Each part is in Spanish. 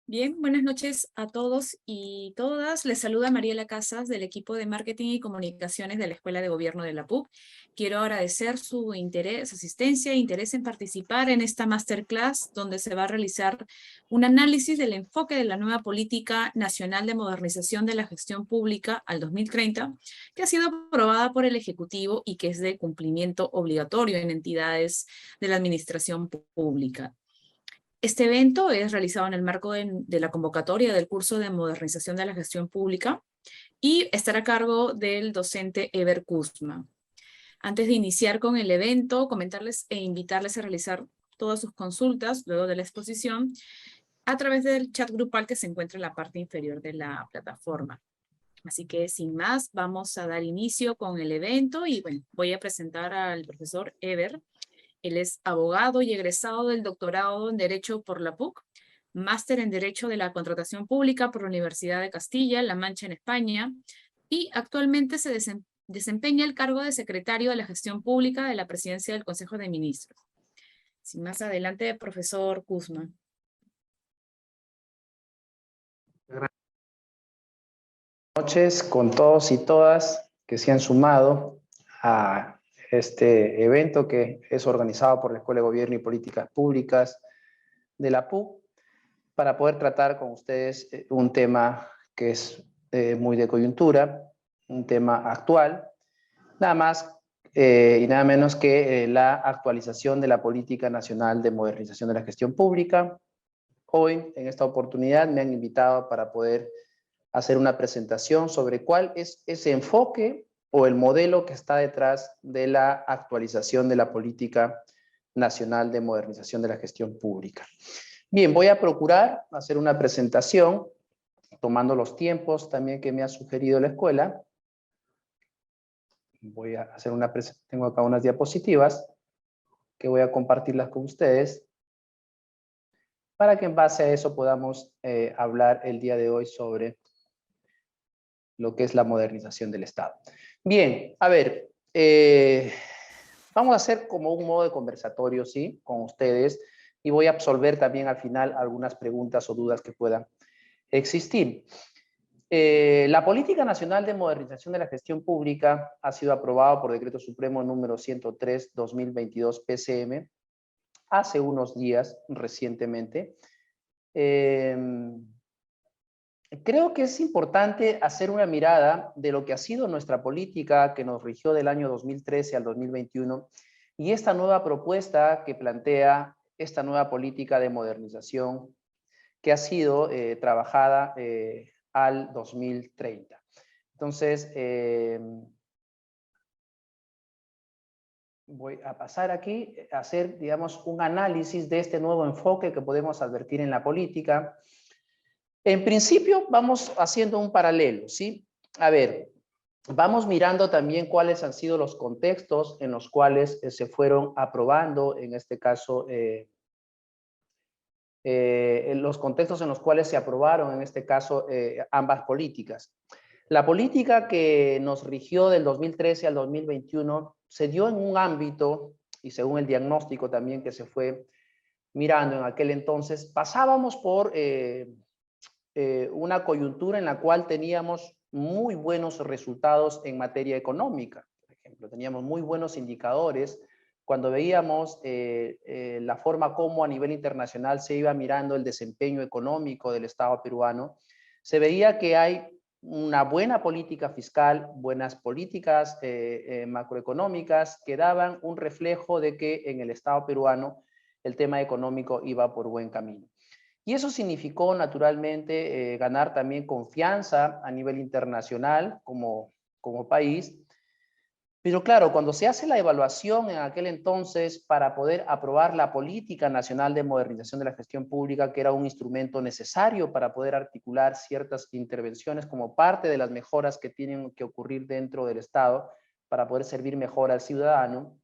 Bien, buenas noches a todos y todas. Les saluda Mariela Casas del equipo de Marketing y Comunicaciones de la Escuela de Gobierno de la PUC. Quiero agradecer su interés, asistencia e interés en participar en esta masterclass donde se va a realizar un análisis del enfoque de la nueva Política Nacional de Modernización de la Gestión Pública al 2030, que ha sido aprobada por el Ejecutivo y que es de cumplimiento obligatorio en entidades de la administración pública. Este evento es realizado en el marco de la convocatoria del curso de modernización de la gestión pública y estará a cargo del docente Eber Kuzma. Antes de iniciar con el evento, comentarles e invitarles a realizar todas sus consultas luego de la exposición a través del chat grupal que se encuentra en la parte inferior de la plataforma. Así que sin más, vamos a dar inicio con el evento y bueno, voy a presentar al profesor Eber. Él es abogado y egresado del doctorado en Derecho por la PUC, máster en Derecho de la Contratación Pública por la Universidad de Castilla-La Mancha en España, y actualmente se desempeña el cargo de secretario de la Gestión Pública de la Presidencia del Consejo de Ministros. Sin más adelante, profesor Kuzma. Buenas noches con todos y todas que se han sumado a este evento que es organizado por la Escuela de Gobierno y Políticas Públicas de la PUC para poder tratar con ustedes un tema que es muy de coyuntura, un tema actual, nada más y nada menos que la actualización de la Política Nacional de Modernización de la Gestión Pública. Hoy, en esta oportunidad, me han invitado para poder hacer una presentación sobre cuál es ese enfoque o el modelo que está detrás de la actualización de la Política Nacional de Modernización de la Gestión Pública. Bien, voy a procurar hacer una presentación tomando los tiempos también que me ha sugerido la escuela. Voy a hacer una presentación, tengo acá unas diapositivas que voy a compartirlas con ustedes para que en base a eso podamos hablar el día de hoy sobre lo que es la modernización del Estado. Bien, a ver, vamos a hacer como un modo de conversatorio, ¿sí? Con ustedes, y voy a absolver también al final algunas preguntas o dudas que puedan existir. La Política Nacional de Modernización de la Gestión Pública ha sido aprobada por Decreto Supremo número 103/2022 PCM hace unos días, recientemente. Creo que es importante hacer una mirada de lo que ha sido nuestra política que nos rigió del año 2013 al 2021 y esta nueva propuesta que plantea esta nueva política de modernización que ha sido trabajada al 2030. Entonces, voy a pasar aquí a hacer, digamos, un análisis de este nuevo enfoque que podemos advertir en la política. En principio, vamos haciendo un paralelo, ¿sí? A ver, vamos mirando también cuáles han sido los contextos en los cuales se fueron aprobando, en este caso, los contextos en los cuales se aprobaron, en este caso, ambas políticas. La política que nos rigió del 2013 al 2021 se dio en un ámbito, y según el diagnóstico también que se fue mirando en aquel entonces, pasábamos por una coyuntura en la cual teníamos muy buenos resultados en materia económica. Por ejemplo, teníamos muy buenos indicadores cuando veíamos la forma como a nivel internacional se iba mirando el desempeño económico del Estado peruano. Se veía que hay una buena política fiscal, buenas políticas macroeconómicas que daban un reflejo de que en el Estado peruano el tema económico iba por buen camino. Y eso significó naturalmente ganar también confianza a nivel internacional como país. Pero claro, cuando se hace la evaluación en aquel entonces para poder aprobar la Política Nacional de Modernización de la Gestión Pública, que era un instrumento necesario para poder articular ciertas intervenciones como parte de las mejoras que tienen que ocurrir dentro del Estado para poder servir mejor al ciudadano,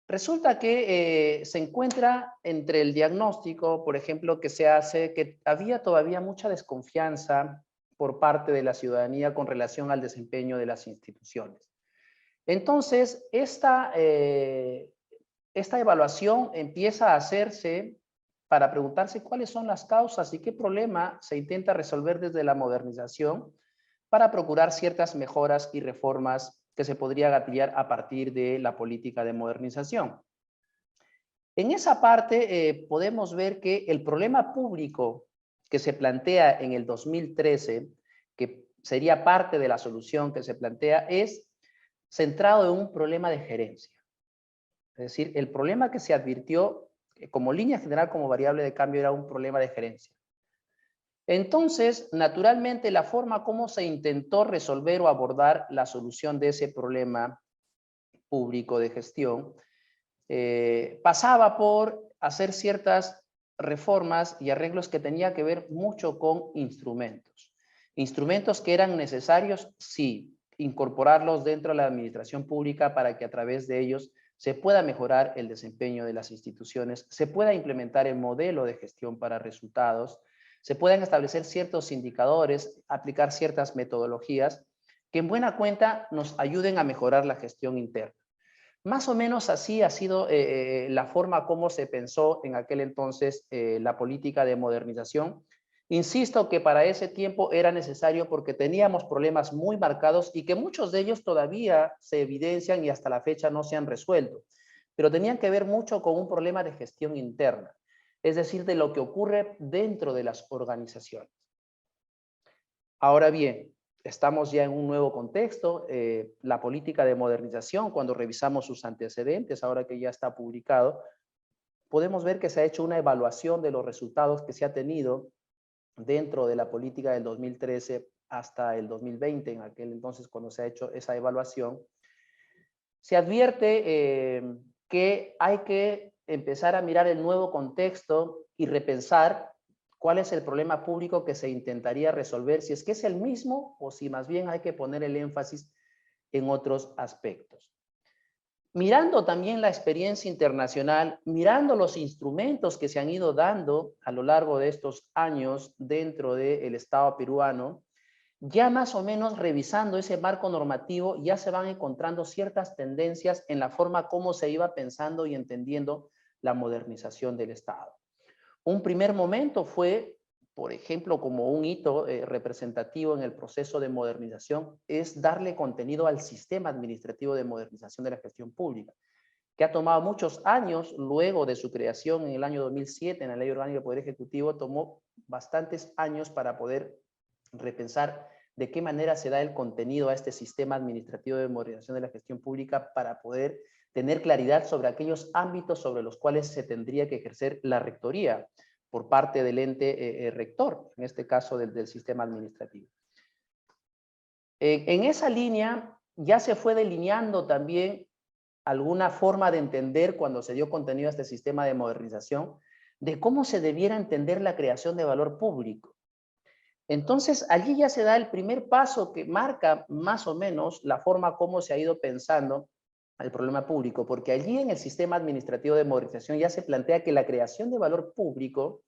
resulta que se encuentra entre el diagnóstico, por ejemplo, que se hace, que había todavía mucha desconfianza por parte de la ciudadanía con relación al desempeño de las instituciones. Entonces, esta evaluación empieza a hacerse para preguntarse cuáles son las causas y qué problema se intenta resolver desde la modernización para procurar ciertas mejoras y reformas que se podría gatillar a partir de la política de modernización. En esa parte podemos ver que el problema público que se plantea en el 2013, que sería parte de la solución que se plantea, es centrado en un problema de gerencia. Es decir, el problema que se advirtió como línea general, como variable de cambio, era un problema de gerencia. Entonces, naturalmente, la forma como se intentó resolver o abordar la solución de ese problema público de gestión pasaba por hacer ciertas reformas y arreglos que tenían que ver mucho con instrumentos. Instrumentos que eran necesarios, sí, incorporarlos dentro de la administración pública para que a través de ellos se pueda mejorar el desempeño de las instituciones, se pueda implementar el modelo de gestión para resultados, se puedan establecer ciertos indicadores, aplicar ciertas metodologías que en buena cuenta nos ayuden a mejorar la gestión interna. Más o menos así ha sido la forma como se pensó en aquel entonces la política de modernización. Insisto que para ese tiempo era necesario porque teníamos problemas muy marcados y que muchos de ellos todavía se evidencian y hasta la fecha no se han resuelto, pero tenían que ver mucho con un problema de gestión interna, es decir, de lo que ocurre dentro de las organizaciones. Ahora bien, estamos ya en un nuevo contexto, la política de modernización, cuando revisamos sus antecedentes, ahora que ya está publicado, podemos ver que se ha hecho una evaluación de los resultados que se ha tenido dentro de la política del 2013 hasta el 2020, en aquel entonces cuando se ha hecho esa evaluación. Se advierte que hay que empezar a mirar el nuevo contexto y repensar cuál es el problema público que se intentaría resolver, si es que es el mismo o si más bien hay que poner el énfasis en otros aspectos. Mirando también la experiencia internacional, mirando los instrumentos que se han ido dando a lo largo de estos años dentro del Estado peruano, ya más o menos revisando ese marco normativo, ya se van encontrando ciertas tendencias en la forma como se iba pensando y entendiendo la modernización del Estado. Un primer momento fue, por ejemplo, como un hito representativo en el proceso de modernización, es darle contenido al sistema administrativo de modernización de la gestión pública, que ha tomado muchos años luego de su creación en el año 2007 en la Ley Orgánica del Poder Ejecutivo, tomó bastantes años para poder repensar de qué manera se da el contenido a este sistema administrativo de modernización de la gestión pública para poder tener claridad sobre aquellos ámbitos sobre los cuales se tendría que ejercer la rectoría por parte del ente rector, en este caso del sistema administrativo. En esa línea ya se fue delineando también alguna forma de entender cuando se dio contenido a este sistema de modernización, de cómo se debiera entender la creación de valor público. Entonces, allí ya se da el primer paso que marca más o menos la forma como se ha ido pensando el problema público, porque allí en el sistema administrativo de modernización ya se plantea que la creación de valor público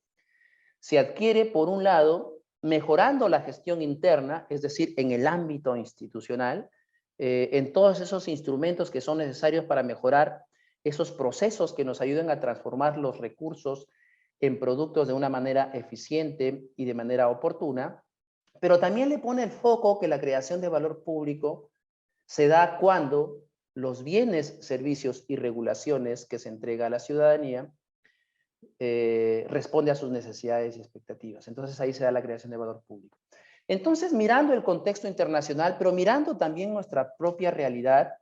se adquiere, por un lado, mejorando la gestión interna, es decir, en el ámbito institucional, en todos esos instrumentos que son necesarios para mejorar esos procesos que nos ayuden a transformar los recursos en productos de una manera eficiente y de manera oportuna, pero también le pone el foco que la creación de valor público se da cuando los bienes, servicios y regulaciones que se entrega a la ciudadanía responde a sus necesidades y expectativas. Entonces ahí se da la creación de valor público. Entonces, mirando el contexto internacional, pero mirando también nuestra propia realidad,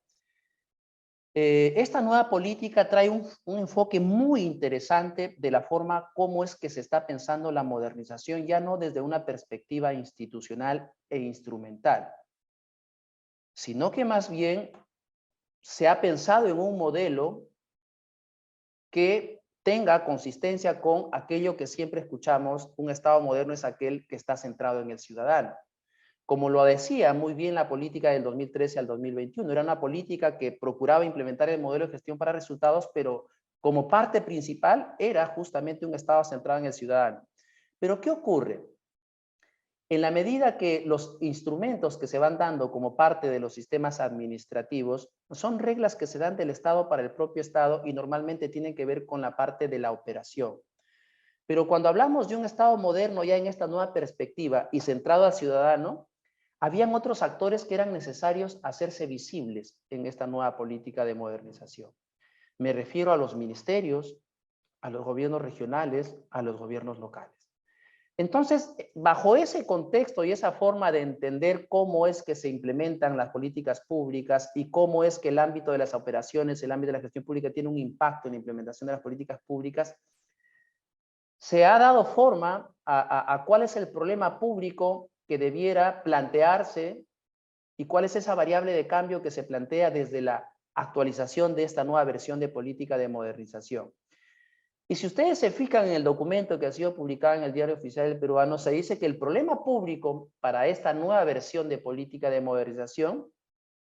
esta nueva política trae un enfoque muy interesante de la forma como es que se está pensando la modernización, ya no desde una perspectiva institucional e instrumental, sino que más bien se ha pensado en un modelo que tenga consistencia con aquello que siempre escuchamos: un Estado moderno es aquel que está centrado en el ciudadano. Como lo decía muy bien la política del 2013 al 2021, era una política que procuraba implementar el modelo de gestión para resultados, pero como parte principal era justamente un Estado centrado en el ciudadano. Pero ¿qué ocurre? En la medida que los instrumentos que se van dando como parte de los sistemas administrativos son reglas que se dan del Estado para el propio Estado y normalmente tienen que ver con la parte de la operación. Pero cuando hablamos de un Estado moderno ya en esta nueva perspectiva y centrado al ciudadano, habían otros actores que eran necesarios hacerse visibles en esta nueva política de modernización. Me refiero a los ministerios, a los gobiernos regionales, a los gobiernos locales. Entonces, bajo ese contexto y esa forma de entender cómo es que se implementan las políticas públicas y cómo es que el ámbito de las operaciones, el ámbito de la gestión pública tiene un impacto en la implementación de las políticas públicas, se ha dado forma a cuál es el problema público que debiera plantearse y cuál es esa variable de cambio que se plantea desde la actualización de esta nueva versión de política de modernización. Y si ustedes se fijan en el documento que ha sido publicado en el Diario Oficial del Peruano, se dice que el problema público para esta nueva versión de política de modernización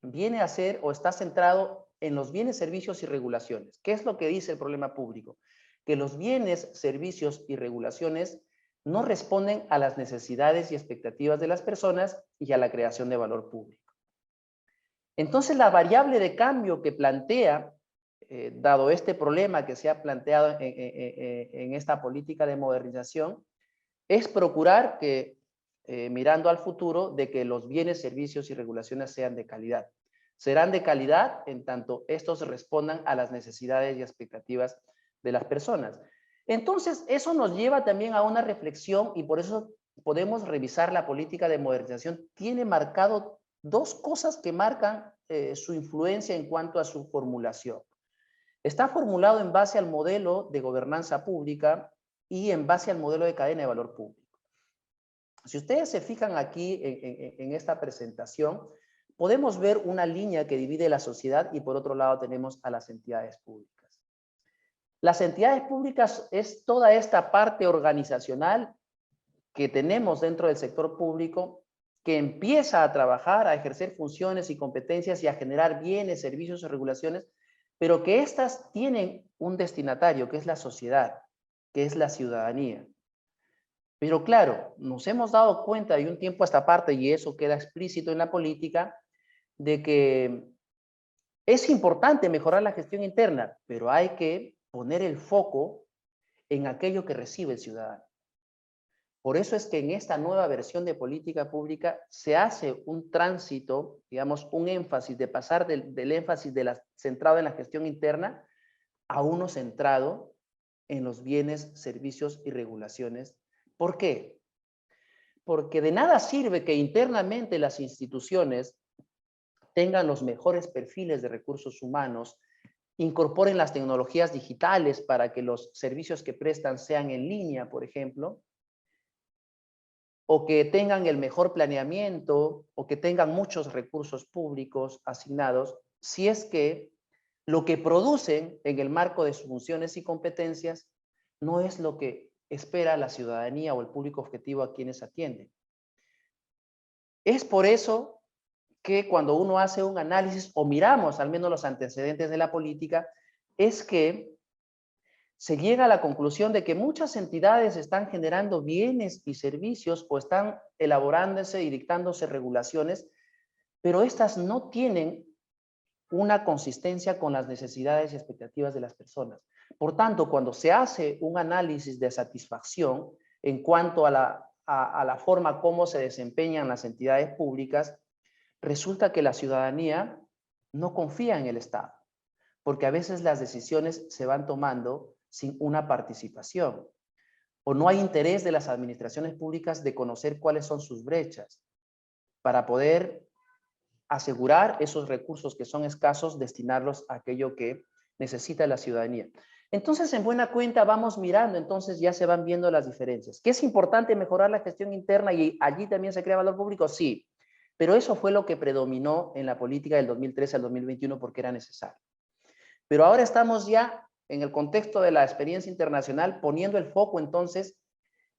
viene a ser o está centrado en los bienes, servicios y regulaciones. ¿Qué es lo que dice el problema público? Que los bienes, servicios y regulaciones no responden a las necesidades y expectativas de las personas y a la creación de valor público. Entonces, la variable de cambio que plantea, dado este problema que se ha planteado en esta política de modernización, es procurar que, mirando al futuro, de que los bienes, servicios y regulaciones sean de calidad. Serán de calidad en tanto estos respondan a las necesidades y expectativas de las personas. Entonces, eso nos lleva también a una reflexión y por eso podemos revisar la política de modernización. Tiene marcado dos cosas que marcan su influencia en cuanto a su formulación. Está formulado en base al modelo de gobernanza pública y en base al modelo de cadena de valor público. Si ustedes se fijan aquí en esta presentación, podemos ver una línea que divide la sociedad y por otro lado tenemos a las entidades públicas. Las entidades públicas es toda esta parte organizacional que tenemos dentro del sector público que empieza a trabajar, a ejercer funciones y competencias y a generar bienes, servicios y regulaciones, pero que éstas tienen un destinatario, que es la sociedad, que es la ciudadanía. Pero claro, nos hemos dado cuenta de un tiempo a esta parte, y eso queda explícito en la política, de que es importante mejorar la gestión interna, pero hay que poner el foco en aquello que recibe el ciudadano. Por eso es que en esta nueva versión de política pública se hace un tránsito, digamos, un énfasis de pasar del énfasis centrado en la gestión interna a uno centrado en los bienes, servicios y regulaciones. ¿Por qué? Porque de nada sirve que internamente las instituciones tengan los mejores perfiles de recursos humanos, incorporen las tecnologías digitales para que los servicios que prestan sean en línea, por ejemplo, o que tengan el mejor planeamiento, o que tengan muchos recursos públicos asignados, si es que lo que producen en el marco de sus funciones y competencias no es lo que espera la ciudadanía o el público objetivo a quienes atienden. Es por eso que cuando uno hace un análisis o miramos al menos los antecedentes de la política, es que se llega a la conclusión de que muchas entidades están generando bienes y servicios o están elaborándose y dictándose regulaciones, pero estas no tienen una consistencia con las necesidades y expectativas de las personas. Por tanto, cuando se hace un análisis de satisfacción en cuanto a la forma como se desempeñan las entidades públicas, resulta que la ciudadanía no confía en el Estado, porque a veces las decisiones se van tomando sin una participación, o no hay interés de las administraciones públicas de conocer cuáles son sus brechas para poder asegurar esos recursos que son escasos, destinarlos a aquello que necesita la ciudadanía. Entonces, en buena cuenta, vamos mirando, entonces ya se van viendo las diferencias. ¿Que es importante mejorar la gestión interna y allí también se crea valor público? Sí, pero eso fue lo que predominó en la política del 2013 al 2021 porque era necesario. Pero ahora estamos ya en el contexto de la experiencia internacional poniendo el foco entonces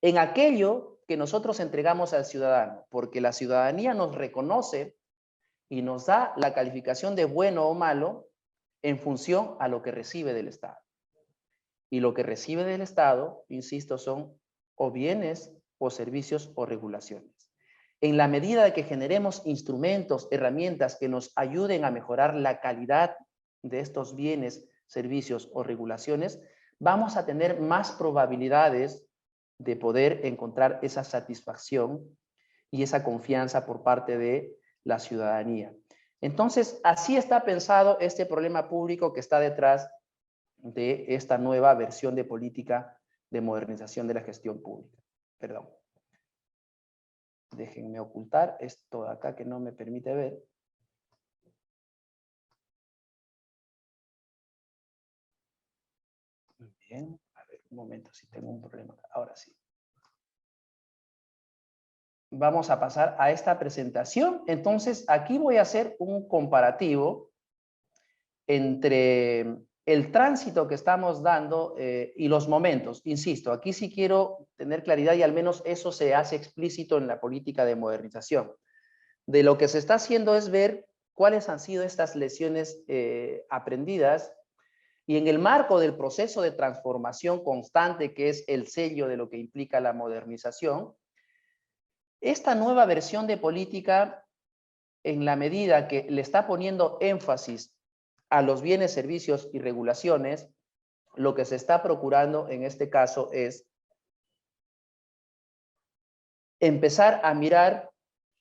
en aquello que nosotros entregamos al ciudadano, porque la ciudadanía nos reconoce y nos da la calificación de bueno o malo en función a lo que recibe del Estado. Y lo que recibe del Estado, insisto, son o bienes o servicios o regulaciones. En la medida de que generemos instrumentos, herramientas que nos ayuden a mejorar la calidad de estos bienes, servicios o regulaciones, vamos a tener más probabilidades de poder encontrar esa satisfacción y esa confianza por parte de la ciudadanía. Entonces, así está pensado este problema público que está detrás de esta nueva versión de política de modernización de la gestión pública. Perdón. Déjenme ocultar esto de acá que no me permite ver. Bien, a ver, un momento, si tengo un problema. Ahora sí. Vamos a pasar a esta presentación. Entonces, aquí voy a hacer un comparativo entre el tránsito que estamos dando y los momentos. Insisto, aquí sí quiero tener claridad y al menos eso se hace explícito en la política de modernización. De lo que se está haciendo es ver cuáles han sido estas lecciones aprendidas y en el marco del proceso de transformación constante, que es el sello de lo que implica la modernización, esta nueva versión de política, en la medida que le está poniendo énfasis a los bienes, servicios y regulaciones, lo que se está procurando en este caso es empezar a mirar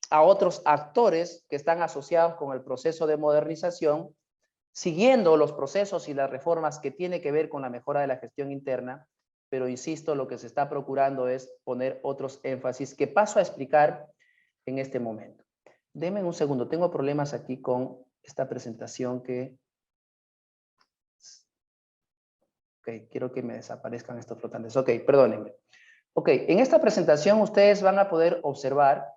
a otros actores que están asociados con el proceso de modernización, siguiendo los procesos y las reformas que tiene que ver con la mejora de la gestión interna, pero insisto, lo que se está procurando es poner otros énfasis que paso a explicar en este momento. Denme un segundo, tengo problemas aquí con esta presentación que... Ok, quiero que me desaparezcan estos flotantes. Ok, perdónenme. Ok, en esta presentación ustedes van a poder observar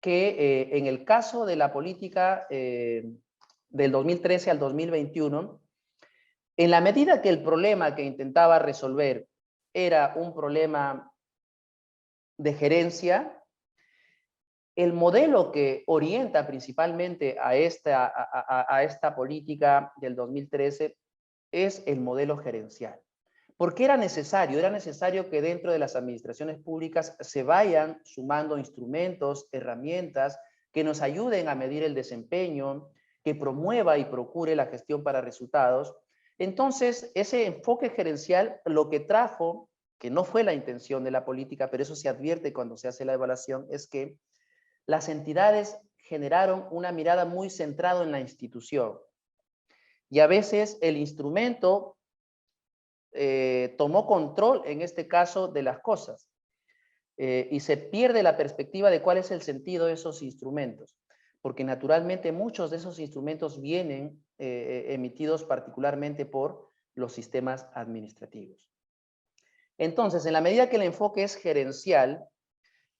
que en el caso de la política del 2013 al 2021, en la medida que el problema que intentaba resolver era un problema de gerencia, el modelo que orienta principalmente a esta política del 2013 es el modelo gerencial. ¿Por qué era necesario? Era necesario que dentro de las administraciones públicas se vayan sumando instrumentos, herramientas que nos ayuden a medir el desempeño, que promueva y procure la gestión para resultados. Entonces, ese enfoque gerencial lo que trajo, que no fue la intención de la política, pero eso se advierte cuando se hace la evaluación, es que las entidades generaron una mirada muy centrada en la institución. Y a veces el instrumento tomó control, en este caso, de las cosas. Y se pierde la perspectiva de cuál es el sentido de esos instrumentos. Porque naturalmente muchos de esos instrumentos vienen emitidos particularmente por los sistemas administrativos. Entonces, en la medida que el enfoque es gerencial,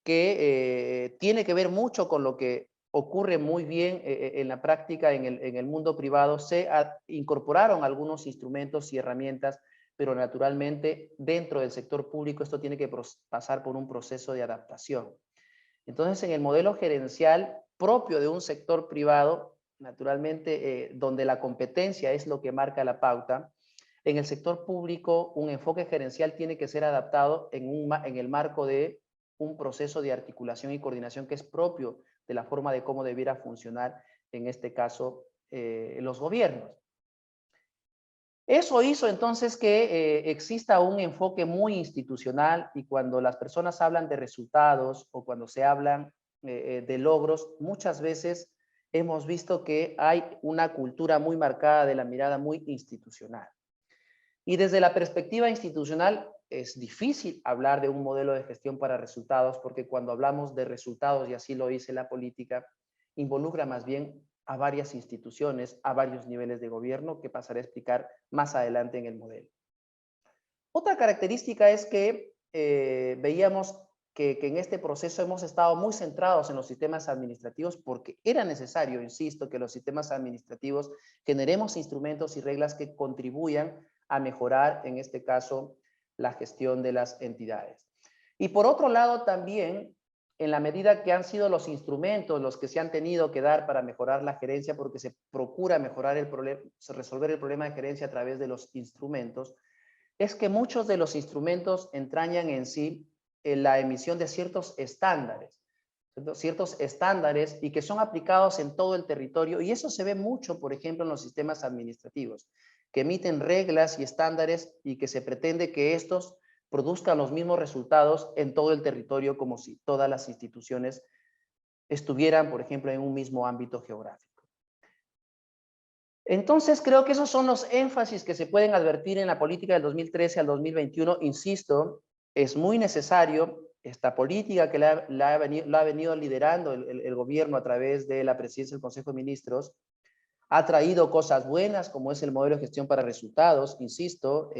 que tiene que ver mucho con lo que ocurre muy bien en la práctica en el mundo privado, se incorporaron algunos instrumentos y herramientas, pero naturalmente dentro del sector público esto tiene que pasar por un proceso de adaptación. Entonces, en el modelo gerencial propio de un sector privado, naturalmente donde la competencia es lo que marca la pauta, en el sector público un enfoque gerencial tiene que ser adaptado en el marco de un proceso de articulación y coordinación que es propio de la forma de cómo debiera funcionar, en este caso, los gobiernos. Eso hizo entonces que exista un enfoque muy institucional y cuando las personas hablan de resultados o cuando se hablan de logros, muchas veces hemos visto que hay una cultura muy marcada de la mirada muy institucional. Y desde la perspectiva institucional es difícil hablar de un modelo de gestión para resultados porque cuando hablamos de resultados, y así lo dice la política, involucra más bien a varias instituciones, a varios niveles de gobierno que pasaré a explicar más adelante en el modelo. Otra característica es que veíamos que en este proceso hemos estado muy centrados en los sistemas administrativos porque era necesario, insisto, que los sistemas administrativos generemos instrumentos y reglas que contribuyan a mejorar, en este caso, la gestión de las entidades. Y por otro lado también, en la medida que han sido los instrumentos los que se han tenido que dar para mejorar la gerencia, porque se procura mejorar resolver el problema de gerencia a través de los instrumentos, es que muchos de los instrumentos entrañan en sí la emisión de ciertos estándares y que son aplicados en todo el territorio, y eso se ve mucho, por ejemplo, en los sistemas administrativos, que emiten reglas y estándares y que se pretende que estos produzcan los mismos resultados en todo el territorio, como si todas las instituciones estuvieran, por ejemplo, en un mismo ámbito geográfico. Entonces, creo que esos son los énfasis que se pueden advertir en la política del 2013 al 2021. Insisto, es muy necesario esta política que la ha venido liderando el gobierno a través de la presidencia del Consejo de Ministros. Ha traído cosas buenas, como es el modelo de gestión para resultados, insisto,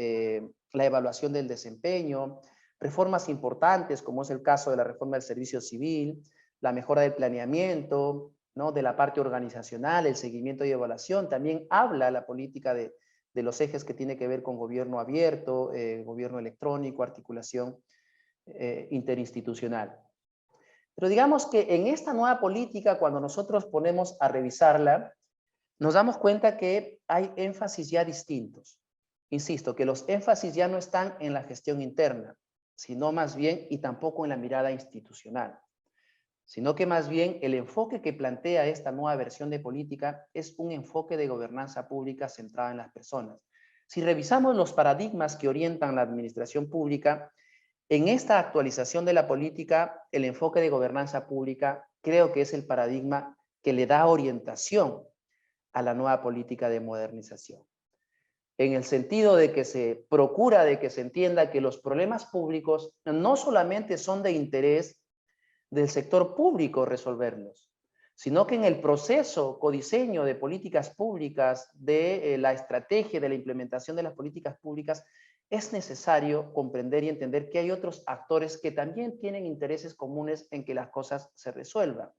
la evaluación del desempeño, reformas importantes, como es el caso de la reforma del servicio civil, la mejora del planeamiento, ¿no?, de la parte organizacional, el seguimiento y evaluación. También habla la política de los ejes que tiene que ver con gobierno abierto, gobierno electrónico, articulación interinstitucional. Pero digamos que en esta nueva política, cuando nosotros ponemos a revisarla, nos damos cuenta que hay énfasis ya distintos. Insisto, que los énfasis ya no están en la gestión interna, sino más bien, y tampoco en la mirada institucional, sino que más bien el enfoque que plantea esta nueva versión de política es un enfoque de gobernanza pública centrada en las personas. Si revisamos los paradigmas que orientan la administración pública, en esta actualización de la política, el enfoque de gobernanza pública creo que es el paradigma que le da orientación a la nueva política de modernización, en el sentido de que se procura de que se entienda que los problemas públicos no solamente son de interés del sector público resolverlos, sino que en el proceso codiseño de políticas públicas, de la estrategia de la implementación de las políticas públicas, es necesario comprender y entender que hay otros actores que también tienen intereses comunes en que las cosas se resuelvan.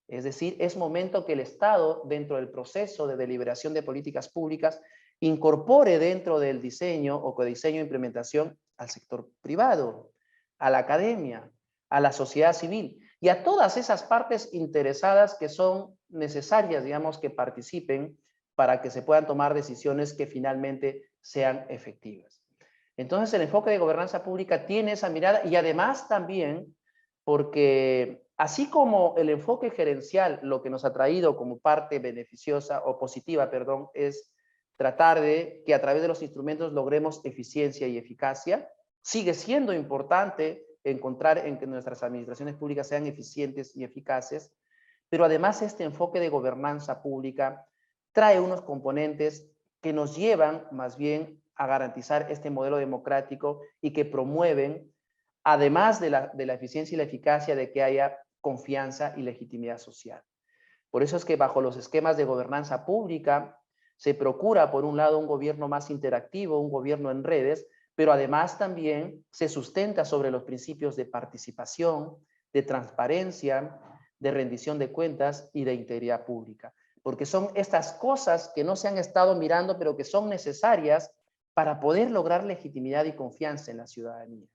Es decir, es momento que el Estado, dentro del proceso de deliberación de políticas públicas, incorpore dentro del diseño o codiseño e implementación al sector privado, a la academia, a la sociedad civil y a todas esas partes interesadas que son necesarias, digamos, que participen para que se puedan tomar decisiones que finalmente sean efectivas. Entonces, el enfoque de gobernanza pública tiene esa mirada y además también porque así como el enfoque gerencial, lo que nos ha traído como parte beneficiosa o positiva, perdón, es tratar de que a través de los instrumentos logremos eficiencia y eficacia, sigue siendo importante encontrar en que nuestras administraciones públicas sean eficientes y eficaces, pero además este enfoque de gobernanza pública trae unos componentes que nos llevan más bien a garantizar este modelo democrático y que promueven, además de la eficiencia y la eficacia, de que haya confianza y legitimidad social. Por eso es que bajo los esquemas de gobernanza pública se procura, por un lado, un gobierno más interactivo, un gobierno en redes, pero además también se sustenta sobre los principios de participación, de transparencia, de rendición de cuentas y de integridad pública. Porque son estas cosas que no se han estado mirando, pero que son necesarias para poder lograr legitimidad y confianza en la ciudadanía.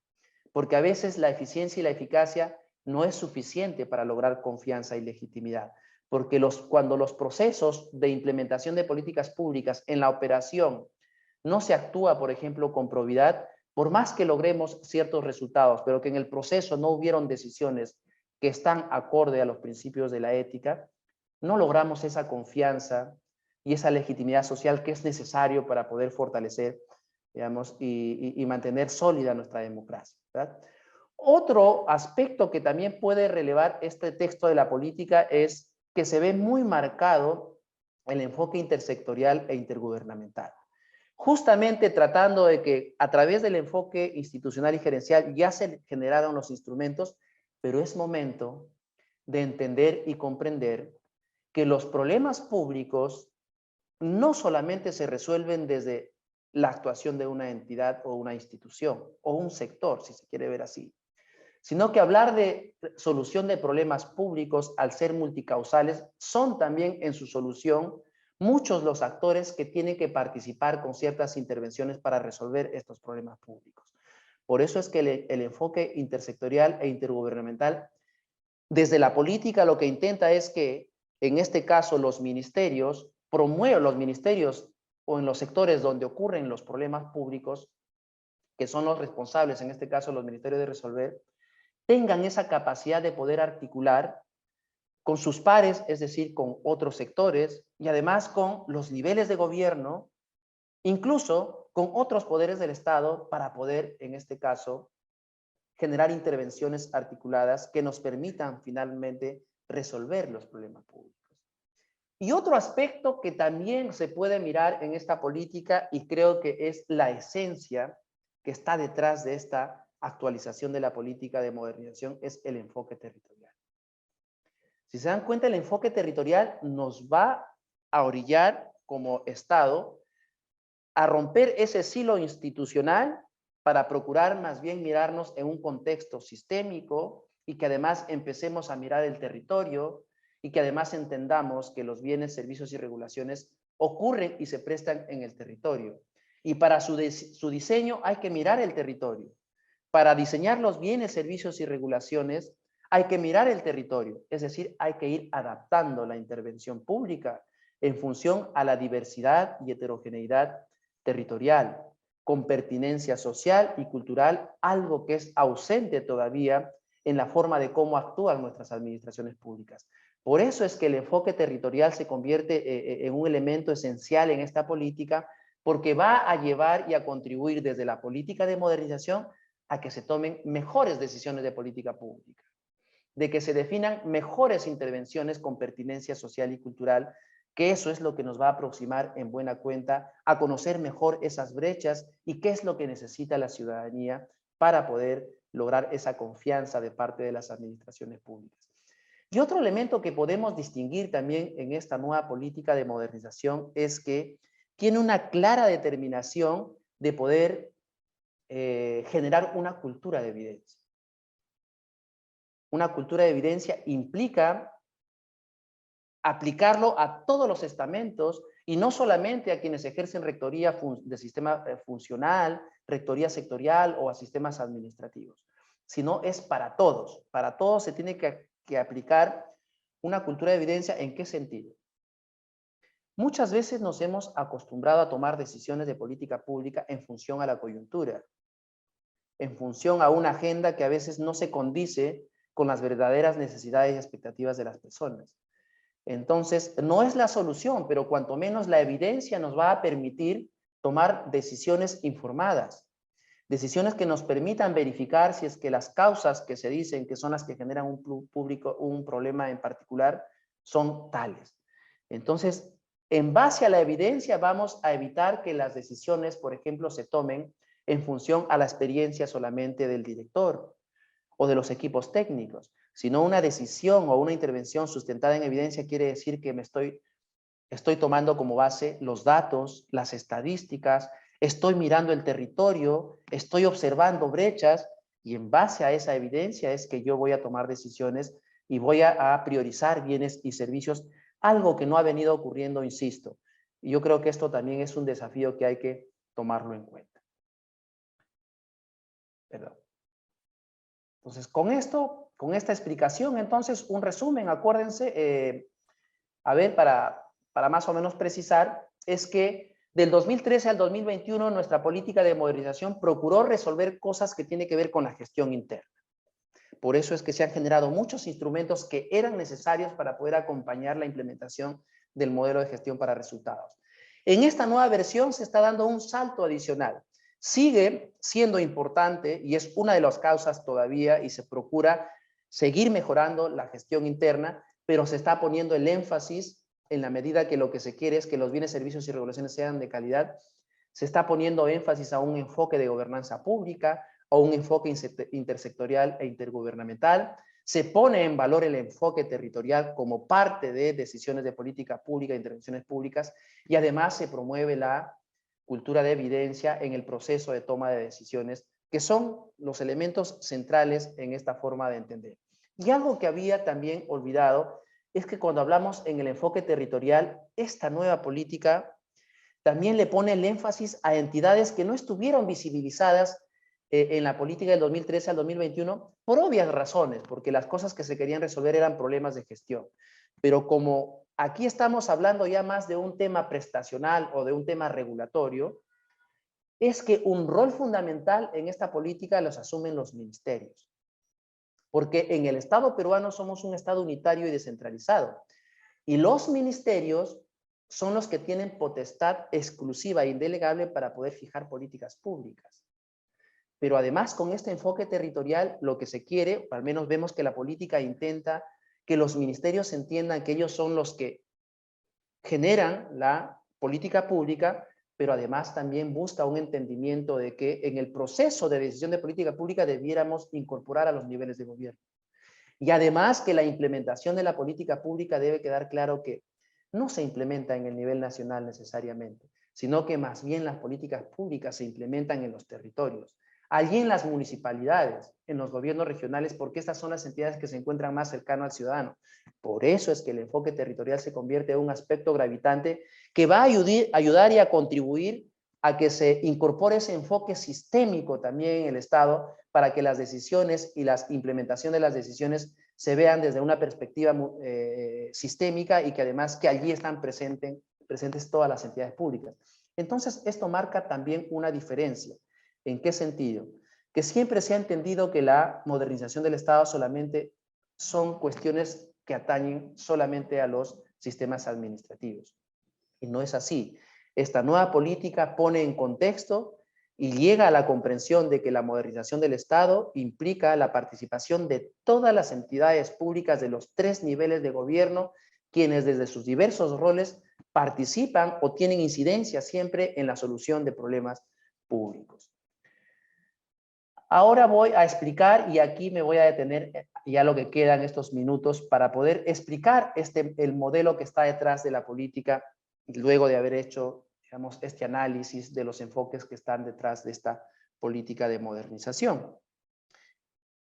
Porque a veces la eficiencia y la eficacia no es suficiente para lograr confianza y legitimidad. Porque cuando los procesos de implementación de políticas públicas en la operación no se actúa, por ejemplo, con probidad, por más que logremos ciertos resultados, pero que en el proceso no hubieron decisiones que están acorde a los principios de la ética, no logramos esa confianza y esa legitimidad social que es necesario para poder fortalecer, digamos, y mantener sólida nuestra democracia, ¿verdad? Otro aspecto que también puede relevar este texto de la política es que se ve muy marcado el enfoque intersectorial e intergubernamental. Justamente tratando de que a través del enfoque institucional y gerencial ya se generaron los instrumentos, pero es momento de entender y comprender que los problemas públicos no solamente se resuelven desde la actuación de una entidad o una institución o un sector, si se quiere ver así, sino que hablar de solución de problemas públicos al ser multicausales son también en su solución muchos los actores que tienen que participar con ciertas intervenciones para resolver estos problemas públicos. Por eso es que el enfoque intersectorial e intergubernamental desde la política lo que intenta es que en este caso los ministerios promuevan los ministerios o en los sectores donde ocurren los problemas públicos, que son los responsables, en este caso los ministerios de resolver, tengan esa capacidad de poder articular con sus pares, es decir, con otros sectores y además con los niveles de gobierno, incluso con otros poderes del Estado para poder, en este caso, generar intervenciones articuladas que nos permitan finalmente resolver los problemas públicos. Y otro aspecto que también se puede mirar en esta política, y creo que es la esencia que está detrás de esta actualización de la política de modernización, es el enfoque territorial. Si se dan cuenta, el enfoque territorial nos va a orillar como Estado a romper ese silo institucional para procurar más bien mirarnos en un contexto sistémico y que además empecemos a mirar el territorio y que además entendamos que los bienes, servicios y regulaciones ocurren y se prestan en el territorio. Y para su diseño hay que mirar el territorio. Para diseñar los bienes, servicios y regulaciones hay que mirar el territorio, es decir, hay que ir adaptando la intervención pública en función a la diversidad y heterogeneidad territorial, con pertinencia social y cultural, algo que es ausente todavía en la forma de cómo actúan nuestras administraciones públicas. Por eso es que el enfoque territorial se convierte en un elemento esencial en esta política, porque va a llevar y a contribuir desde la política de modernización a que se tomen mejores decisiones de política pública, de que se definan mejores intervenciones con pertinencia social y cultural, que eso es lo que nos va a aproximar en buena cuenta a conocer mejor esas brechas y qué es lo que necesita la ciudadanía para poder lograr esa confianza de parte de las administraciones públicas. Y otro elemento que podemos distinguir también en esta nueva política de modernización es que tiene una clara determinación de poder generar una cultura de evidencia. Una cultura de evidencia implica aplicarlo a todos los estamentos y no solamente a quienes ejercen rectoría de sistema funcional, rectoría sectorial o a sistemas administrativos, sino es para todos. Para todos se tiene que aplicar una cultura de evidencia. ¿En qué sentido? Muchas veces nos hemos acostumbrado a tomar decisiones de política pública en función a la coyuntura, en función a una agenda que a veces no se condice con las verdaderas necesidades y expectativas de las personas. Entonces, no es la solución, pero cuanto menos la evidencia nos va a permitir tomar decisiones informadas, decisiones que nos permitan verificar si es que las causas que se dicen que son las que generan un problema en particular son tales. Entonces, en base a la evidencia vamos a evitar que las decisiones, por ejemplo, se tomen en función a la experiencia solamente del director o de los equipos técnicos, sino una decisión o una intervención sustentada en evidencia quiere decir que estoy tomando como base los datos, las estadísticas, estoy mirando el territorio, estoy observando brechas y en base a esa evidencia es que yo voy a tomar decisiones y voy a priorizar bienes y servicios, algo que no ha venido ocurriendo, insisto. Y yo creo que esto también es un desafío que hay que tomarlo en cuenta. Perdón. Entonces, con esto, con esta explicación, entonces, un resumen, acuérdense, a ver, para más o menos precisar, es que del 2013 al 2021 nuestra política de modernización procuró resolver cosas que tienen que ver con la gestión interna. Por eso es que se han generado muchos instrumentos que eran necesarios para poder acompañar la implementación del modelo de gestión para resultados. En esta nueva versión se está dando un salto adicional. Sigue siendo importante y es una de las causas todavía y se procura seguir mejorando la gestión interna, pero se está poniendo el énfasis en la medida que lo que se quiere es que los bienes, servicios y regulaciones sean de calidad. Se está poniendo énfasis a un enfoque de gobernanza pública, a un enfoque intersectorial e intergubernamental. Se pone en valor el enfoque territorial como parte de decisiones de política pública, intervenciones públicas, y además se promueve la cultura de evidencia en el proceso de toma de decisiones, que son los elementos centrales en esta forma de entender. Y algo que había también olvidado es que cuando hablamos en el enfoque territorial, esta nueva política también le pone el énfasis a entidades que no estuvieron visibilizadas en la política del 2013 al 2021 por obvias razones, porque las cosas que se querían resolver eran problemas de gestión. Pero como aquí estamos hablando ya más de un tema prestacional o de un tema regulatorio, es que un rol fundamental en esta política los asumen los ministerios. Porque en el Estado peruano somos un Estado unitario y descentralizado. Y los ministerios son los que tienen potestad exclusiva e indelegable para poder fijar políticas públicas. Pero además, con este enfoque territorial, lo que se quiere, o al menos vemos que la política intenta que los ministerios entiendan que ellos son los que generan la política pública, pero además también busca un entendimiento de que en el proceso de decisión de política pública debiéramos incorporar a los niveles de gobierno. Y además que la implementación de la política pública debe quedar claro que no se implementa en el nivel nacional necesariamente, sino que más bien las políticas públicas se implementan en los territorios, allí en las municipalidades, en los gobiernos regionales, porque estas son las entidades que se encuentran más cercanas al ciudadano. Por eso es que el enfoque territorial se convierte en un aspecto gravitante que va a ayudar y a contribuir a que se incorpore ese enfoque sistémico también en el Estado para que las decisiones y la implementación de las decisiones se vean desde una perspectiva sistémica y que además que allí están presentes todas las entidades públicas. Entonces, esto marca también una diferencia. ¿En qué sentido? Que siempre se ha entendido que la modernización del Estado solamente son cuestiones que atañen solamente a los sistemas administrativos. Y no es así. Esta nueva política pone en contexto y llega a la comprensión de que la modernización del Estado implica la participación de todas las entidades públicas de los 3 niveles de gobierno, quienes desde sus diversos roles participan o tienen incidencia siempre en la solución de problemas públicos. Ahora voy a explicar, y aquí me voy a detener ya lo que quedan estos minutos para poder explicar el modelo que está detrás de la política, luego de haber hecho, digamos, este análisis de los enfoques que están detrás de esta política de modernización.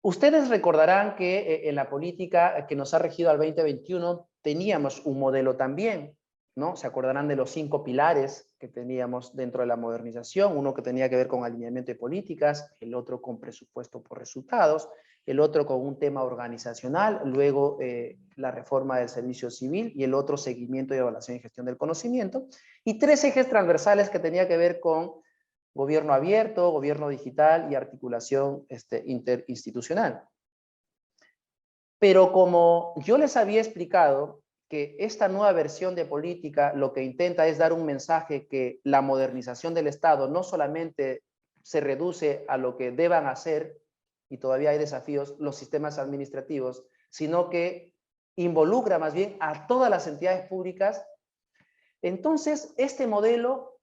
Ustedes recordarán que en la política que nos ha regido al 2021 teníamos un modelo también, ¿no? Se acordarán de los 5 pilares que teníamos dentro de la modernización, uno que tenía que ver con alineamiento de políticas, el otro con presupuesto por resultados, el otro con un tema organizacional, luego la reforma del servicio civil y el otro seguimiento y evaluación y gestión del conocimiento, y 3 ejes transversales que tenía que ver con gobierno abierto, gobierno digital y articulación interinstitucional. Pero como yo les había explicado que esta nueva versión de política lo que intenta es dar un mensaje que la modernización del Estado no solamente se reduce a lo que deban hacer, y todavía hay desafíos, los sistemas administrativos, sino que involucra más bien a todas las entidades públicas. Entonces, este modelo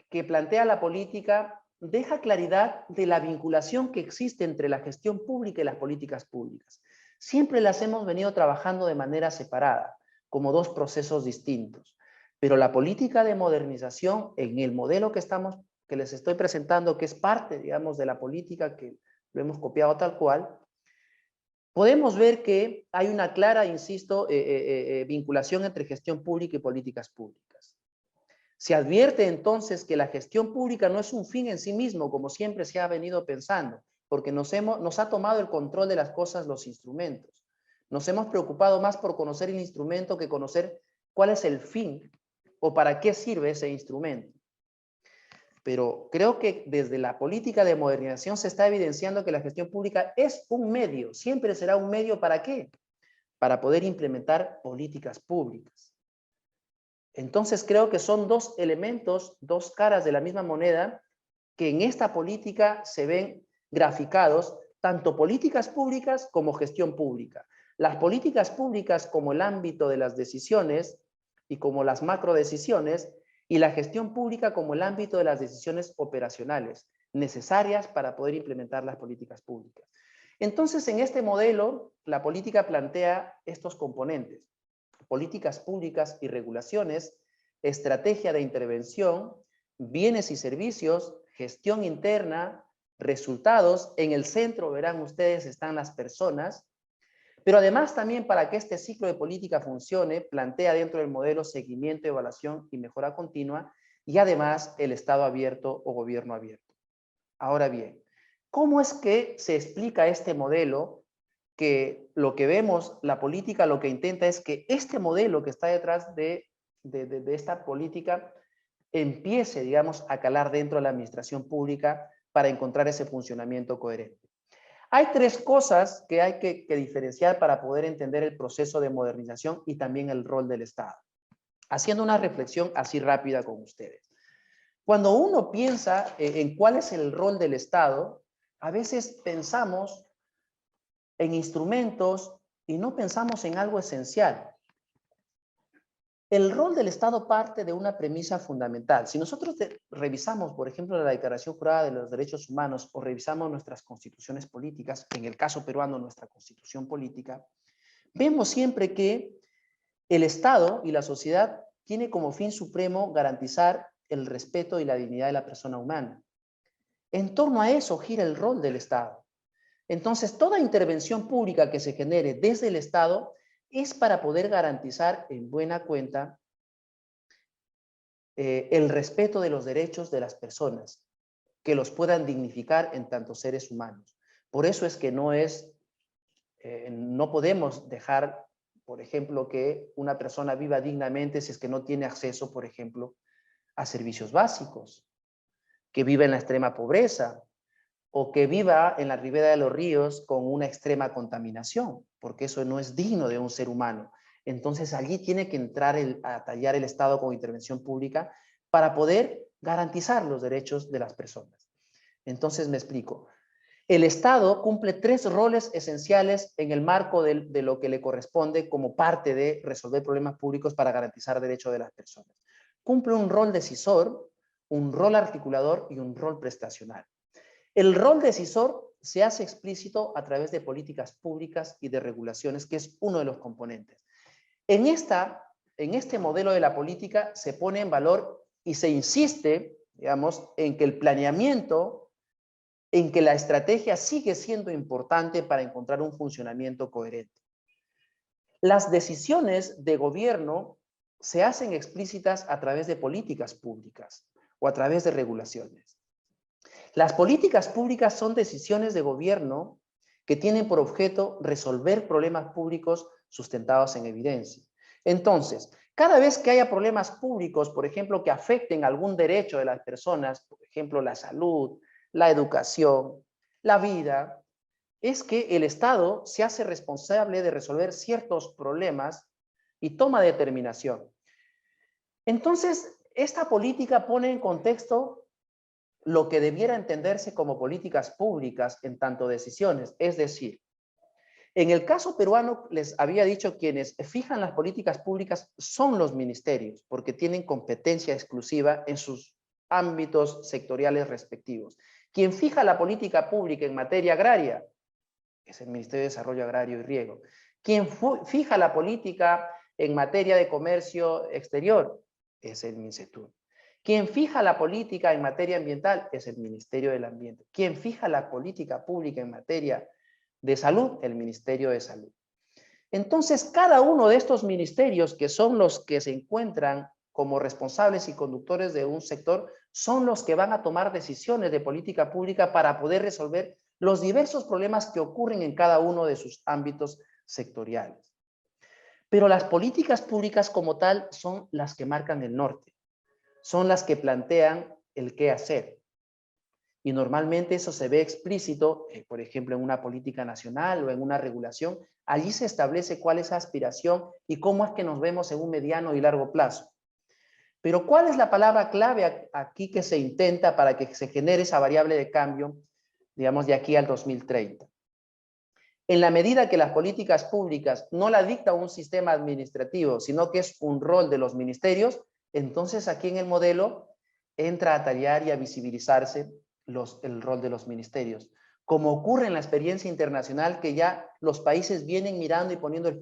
que plantea la política deja claridad de la vinculación que existe entre la gestión pública y las políticas públicas. Siempre las hemos venido trabajando de manera separada, como 2 procesos distintos. Pero la política de modernización, en el modelo que les estoy presentando, que es parte, digamos, de la política que lo hemos copiado tal cual, podemos ver que hay una clara, insisto, vinculación entre gestión pública y políticas públicas. Se advierte entonces que la gestión pública no es un fin en sí mismo, como siempre se ha venido pensando, porque nos ha tomado el control de las cosas los instrumentos. Nos hemos preocupado más por conocer el instrumento que conocer cuál es el fin o para qué sirve ese instrumento. Pero creo que desde la política de modernización se está evidenciando que la gestión pública es un medio, siempre será un medio ¿para qué? Para poder implementar políticas públicas. Entonces creo que son 2 elementos, 2 caras de la misma moneda que en esta política se ven graficados, tanto políticas públicas como gestión pública. Las políticas públicas como el ámbito de las decisiones y como las macrodecisiones, y la gestión pública como el ámbito de las decisiones operacionales necesarias para poder implementar las políticas públicas. Entonces, en este modelo, la política plantea estos componentes: políticas públicas y regulaciones, estrategia de intervención, bienes y servicios, gestión interna, resultados. En el centro, verán ustedes, están las personas. Pero además también, para que este ciclo de política funcione, plantea dentro del modelo seguimiento, evaluación y mejora continua, y además el Estado abierto o gobierno abierto. Ahora bien, ¿cómo es que se explica este modelo? Que lo que vemos, la política lo que intenta es que este modelo que está detrás de esta política empiece, digamos, a calar dentro de la administración pública para encontrar ese funcionamiento coherente. Hay 3 cosas que hay que diferenciar para poder entender el proceso de modernización y también el rol del Estado. haciendo una reflexión así rápida con ustedes. Cuando uno piensa en cuál es el rol del Estado, a veces pensamos en instrumentos y no pensamos en algo esencial. El rol del Estado parte de una premisa fundamental. Si nosotros revisamos, por ejemplo, la Declaración Jurada de los Derechos Humanos o revisamos nuestras constituciones políticas, en el caso peruano, nuestra constitución política, vemos siempre que el Estado y la sociedad tiene como fin supremo garantizar el respeto y la dignidad de la persona humana. En torno a eso gira el rol del Estado. Entonces, toda intervención pública que se genere desde el Estado es para poder garantizar en buena cuenta el respeto de los derechos de las personas, que los puedan dignificar en tanto seres humanos. Por eso es que no podemos dejar, por ejemplo, que una persona viva dignamente si es que no tiene acceso, por ejemplo, a servicios básicos, que viva en la extrema pobreza, o que viva en la ribera de los ríos con una extrema contaminación, porque eso no es digno de un ser humano. Entonces allí tiene que entrar a tallar el Estado con intervención pública para poder garantizar los derechos de las personas. Entonces me explico. El Estado cumple 3 roles esenciales en el marco de lo que le corresponde como parte de resolver problemas públicos para garantizar derechos de las personas. Cumple un rol decisor, un rol articulador y un rol prestacional. El rol decisor se hace explícito a través de políticas públicas y de regulaciones, que es uno de los componentes. En este modelo de la política se pone en valor y se insiste, digamos, en que el planeamiento, en que la estrategia sigue siendo importante para encontrar un funcionamiento coherente. Las decisiones de gobierno se hacen explícitas a través de políticas públicas o a través de regulaciones. Las políticas públicas son decisiones de gobierno que tienen por objeto resolver problemas públicos sustentados en evidencia. Entonces, cada vez que haya problemas públicos, por ejemplo, que afecten algún derecho de las personas, por ejemplo, la salud, la educación, la vida, es que el Estado se hace responsable de resolver ciertos problemas y toma determinación. Entonces, esta política pone en contexto lo que debiera entenderse como políticas públicas en tanto decisiones. Es decir, en el caso peruano, les había dicho, quienes fijan las políticas públicas son los ministerios, porque tienen competencia exclusiva en sus ámbitos sectoriales respectivos. Quien fija la política pública en materia agraria es el Ministerio de Desarrollo Agrario y Riego. Quien fija la política en materia de comercio exterior es el MINCETUR. Quien fija la política en materia ambiental es el Ministerio del Ambiente. Quien fija la política pública en materia de salud, el Ministerio de Salud. Entonces, cada uno de estos ministerios, que son los que se encuentran como responsables y conductores de un sector, son los que van a tomar decisiones de política pública para poder resolver los diversos problemas que ocurren en cada uno de sus ámbitos sectoriales. Pero las políticas públicas como tal son las que marcan el norte, son las que plantean el qué hacer. Y normalmente eso se ve explícito, por ejemplo, en una política nacional o en una regulación. Allí se establece cuál es la aspiración y cómo es que nos vemos en un mediano y largo plazo. Pero ¿cuál es la palabra clave aquí que se intenta para que se genere esa variable de cambio, digamos, de aquí al 2030? En la medida que las políticas públicas no la dicta un sistema administrativo, sino que es un rol de los ministerios, entonces aquí en el modelo entra a tallar y a visibilizarse el rol de los ministerios. Como ocurre en la experiencia internacional, que ya los países vienen mirando y poniendo el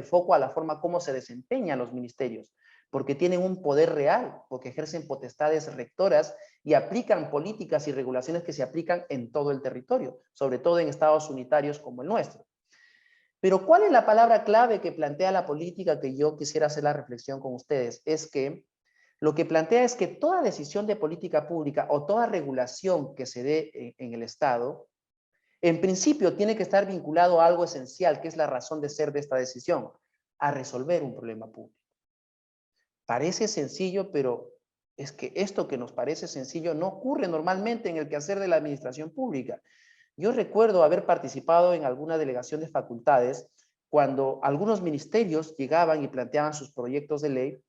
foco a la forma como se desempeñan los ministerios, porque tienen un poder real, porque ejercen potestades rectoras y aplican políticas y regulaciones que se aplican en todo el territorio, sobre todo en estados unitarios como el nuestro. Pero ¿cuál es la palabra clave que plantea la política que yo quisiera hacer la reflexión con ustedes? Es que lo que plantea es que toda decisión de política pública o toda regulación que se dé en el Estado, en principio tiene que estar vinculado a algo esencial, que es la razón de ser de esta decisión, a resolver un problema público. Parece sencillo, pero es que esto que nos parece sencillo no ocurre normalmente en el quehacer de la administración pública. Yo recuerdo haber participado en alguna delegación de facultades cuando algunos ministerios llegaban y planteaban sus proyectos de ley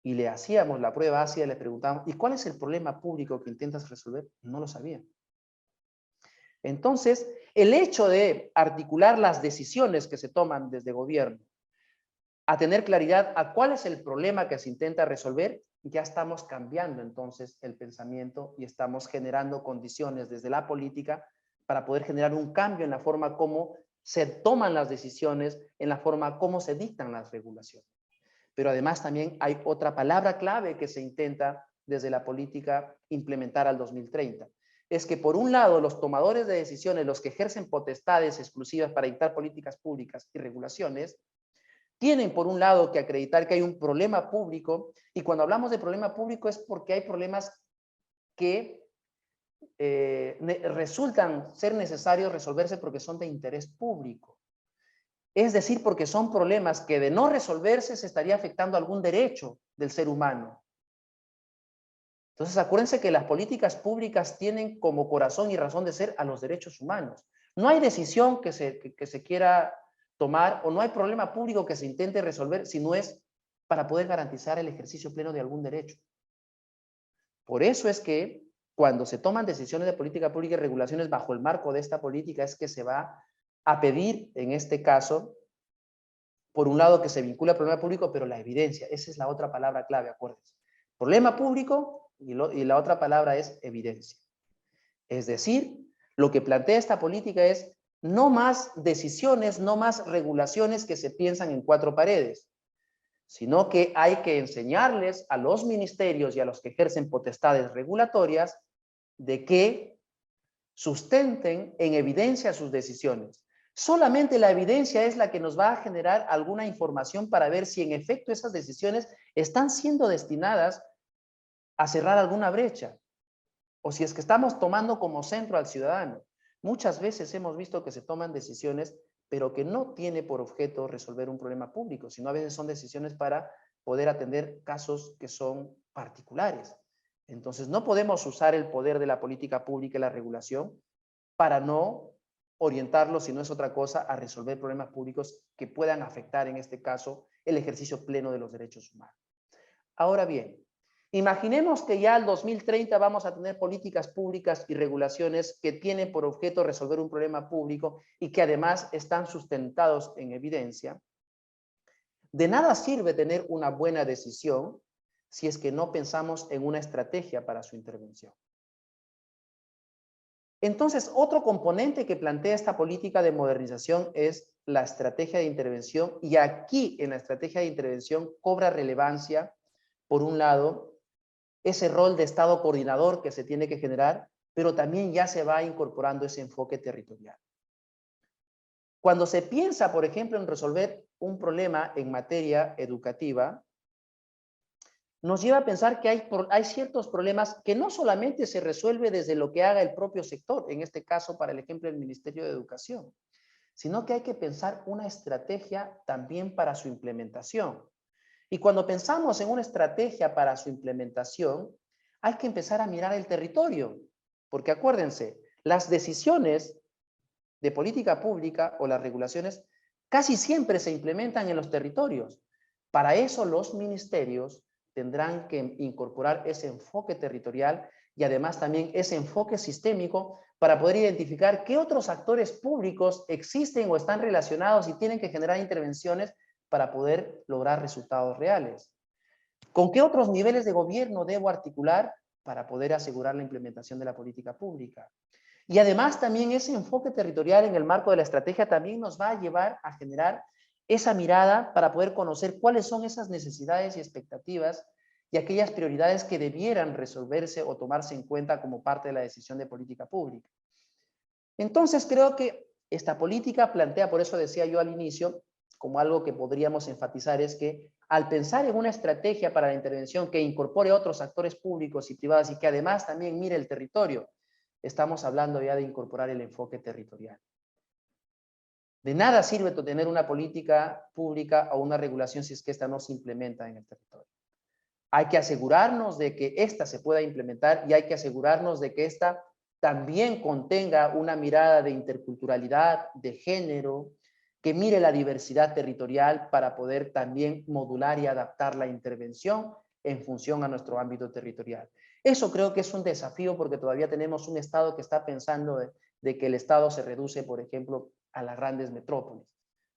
y le hacíamos la prueba ácida, le preguntábamos, ¿y cuál es el problema público que intentas resolver? No lo sabían. Entonces, el hecho de articular las decisiones que se toman desde gobierno, a tener claridad a cuál es el problema que se intenta resolver, ya estamos cambiando entonces el pensamiento y estamos generando condiciones desde la política para poder generar un cambio en la forma como se toman las decisiones, en la forma como se dictan las regulaciones. Pero además también hay otra palabra clave que se intenta desde la política implementar al 2030. Es que por un lado los tomadores de decisiones, los que ejercen potestades exclusivas para dictar políticas públicas y regulaciones, tienen por un lado que acreditar que hay un problema público, y cuando hablamos de problema público es porque hay problemas que resultan ser necesarios resolverse porque son de interés público. Es decir, porque son problemas que de no resolverse se estaría afectando algún derecho del ser humano. Entonces, acuérdense que las políticas públicas tienen como corazón y razón de ser a los derechos humanos. No hay decisión que se quiera tomar o no hay problema público que se intente resolver si no es para poder garantizar el ejercicio pleno de algún derecho. Por eso es que cuando se toman decisiones de política pública y regulaciones bajo el marco de esta política es que se va a pedir, en este caso, por un lado que se vincula al problema público, pero la evidencia, esa es la otra palabra clave, acuérdense. Problema público y la otra palabra es evidencia. Es decir, lo que plantea esta política es no más decisiones, no más regulaciones que se piensan en cuatro paredes, sino que hay que enseñarles a los ministerios y a los que ejercen potestades regulatorias de que sustenten en evidencia sus decisiones. Solamente la evidencia es la que nos va a generar alguna información para ver si en efecto esas decisiones están siendo destinadas a cerrar alguna brecha o si es que estamos tomando como centro al ciudadano. Muchas veces hemos visto que se toman decisiones, pero que no tiene por objeto resolver un problema público, sino a veces son decisiones para poder atender casos que son particulares. Entonces, no podemos usar el poder de la política pública y la regulación para no orientarlo, si no es otra cosa, a resolver problemas públicos que puedan afectar, en este caso, el ejercicio pleno de los derechos humanos. Ahora bien, imaginemos que ya al 2030 vamos a tener políticas públicas y regulaciones que tienen por objeto resolver un problema público y que además están sustentados en evidencia. De nada sirve tener una buena decisión si es que no pensamos en una estrategia para su intervención. Entonces, otro componente que plantea esta política de modernización es la estrategia de intervención, y aquí en la estrategia de intervención cobra relevancia, por un lado, ese rol de Estado coordinador que se tiene que generar, pero también ya se va incorporando ese enfoque territorial. Cuando se piensa, por ejemplo, en resolver un problema en materia educativa, nos lleva a pensar que hay ciertos problemas que no solamente se resuelve desde lo que haga el propio sector, en este caso, para el ejemplo, el Ministerio de Educación, sino que hay que pensar una estrategia también para su implementación. Y cuando pensamos en una estrategia para su implementación, hay que empezar a mirar el territorio, porque acuérdense, las decisiones de política pública o las regulaciones casi siempre se implementan en los territorios. Para eso los ministerios tendrán que incorporar ese enfoque territorial y además también ese enfoque sistémico para poder identificar qué otros actores públicos existen o están relacionados y tienen que generar intervenciones para poder lograr resultados reales. ¿Con qué otros niveles de gobierno debo articular para poder asegurar la implementación de la política pública? Y además también ese enfoque territorial en el marco de la estrategia también nos va a llevar a generar esa mirada para poder conocer cuáles son esas necesidades y expectativas y aquellas prioridades que debieran resolverse o tomarse en cuenta como parte de la decisión de política pública. Entonces creo que esta política plantea, por eso decía yo al inicio, como algo que podríamos enfatizar, es que al pensar en una estrategia para la intervención que incorpore otros actores públicos y privados y que además también mire el territorio, estamos hablando ya de incorporar el enfoque territorial. De nada sirve tener una política pública o una regulación si es que esta no se implementa en el territorio. Hay que asegurarnos de que esta se pueda implementar y hay que asegurarnos de que esta también contenga una mirada de interculturalidad, de género, que mire la diversidad territorial para poder también modular y adaptar la intervención en función a nuestro ámbito territorial. Eso creo que es un desafío porque todavía tenemos un Estado que está pensando de que el Estado se reduce, por ejemplo, a las grandes metrópolis.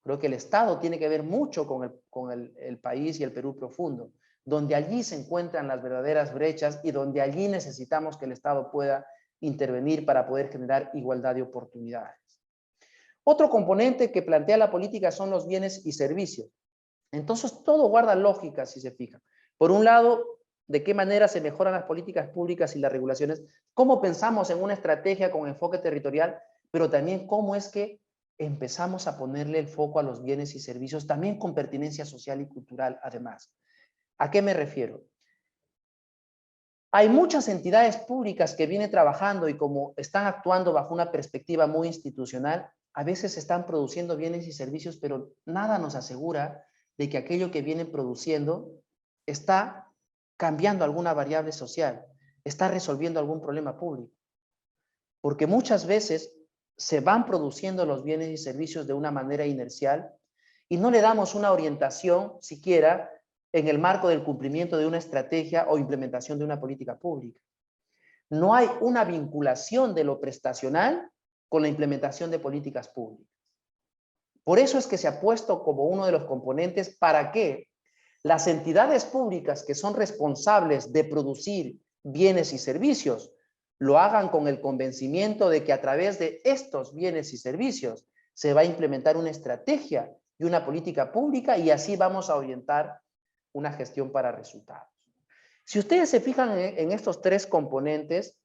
Creo que el Estado tiene que ver mucho con el país y el Perú profundo, donde allí se encuentran las verdaderas brechas y donde allí necesitamos que el Estado pueda intervenir para poder generar igualdad de oportunidades. Otro componente que plantea la política son los bienes y servicios. Entonces, todo guarda lógica, si se fijan. Por un lado, de qué manera se mejoran las políticas públicas y las regulaciones, cómo pensamos en una estrategia con enfoque territorial, pero también cómo es que empezamos a ponerle el foco a los bienes y servicios, también con pertinencia social y cultural, además. ¿A qué me refiero? Hay muchas entidades públicas que vienen trabajando y como están actuando bajo una perspectiva muy institucional, a veces están produciendo bienes y servicios, pero nada nos asegura de que aquello que vienen produciendo está cambiando alguna variable social, está resolviendo algún problema público. Porque muchas veces se van produciendo los bienes y servicios de una manera inercial y no le damos una orientación siquiera en el marco del cumplimiento de una estrategia o implementación de una política pública. No hay una vinculación de lo prestacional con la implementación de políticas públicas. Por eso es que se ha puesto como uno de los componentes para que las entidades públicas que son responsables de producir bienes y servicios lo hagan con el convencimiento de que a través de estos bienes y servicios se va a implementar una estrategia y una política pública y así vamos a orientar una gestión para resultados. Si ustedes se fijan en estos tres componentes,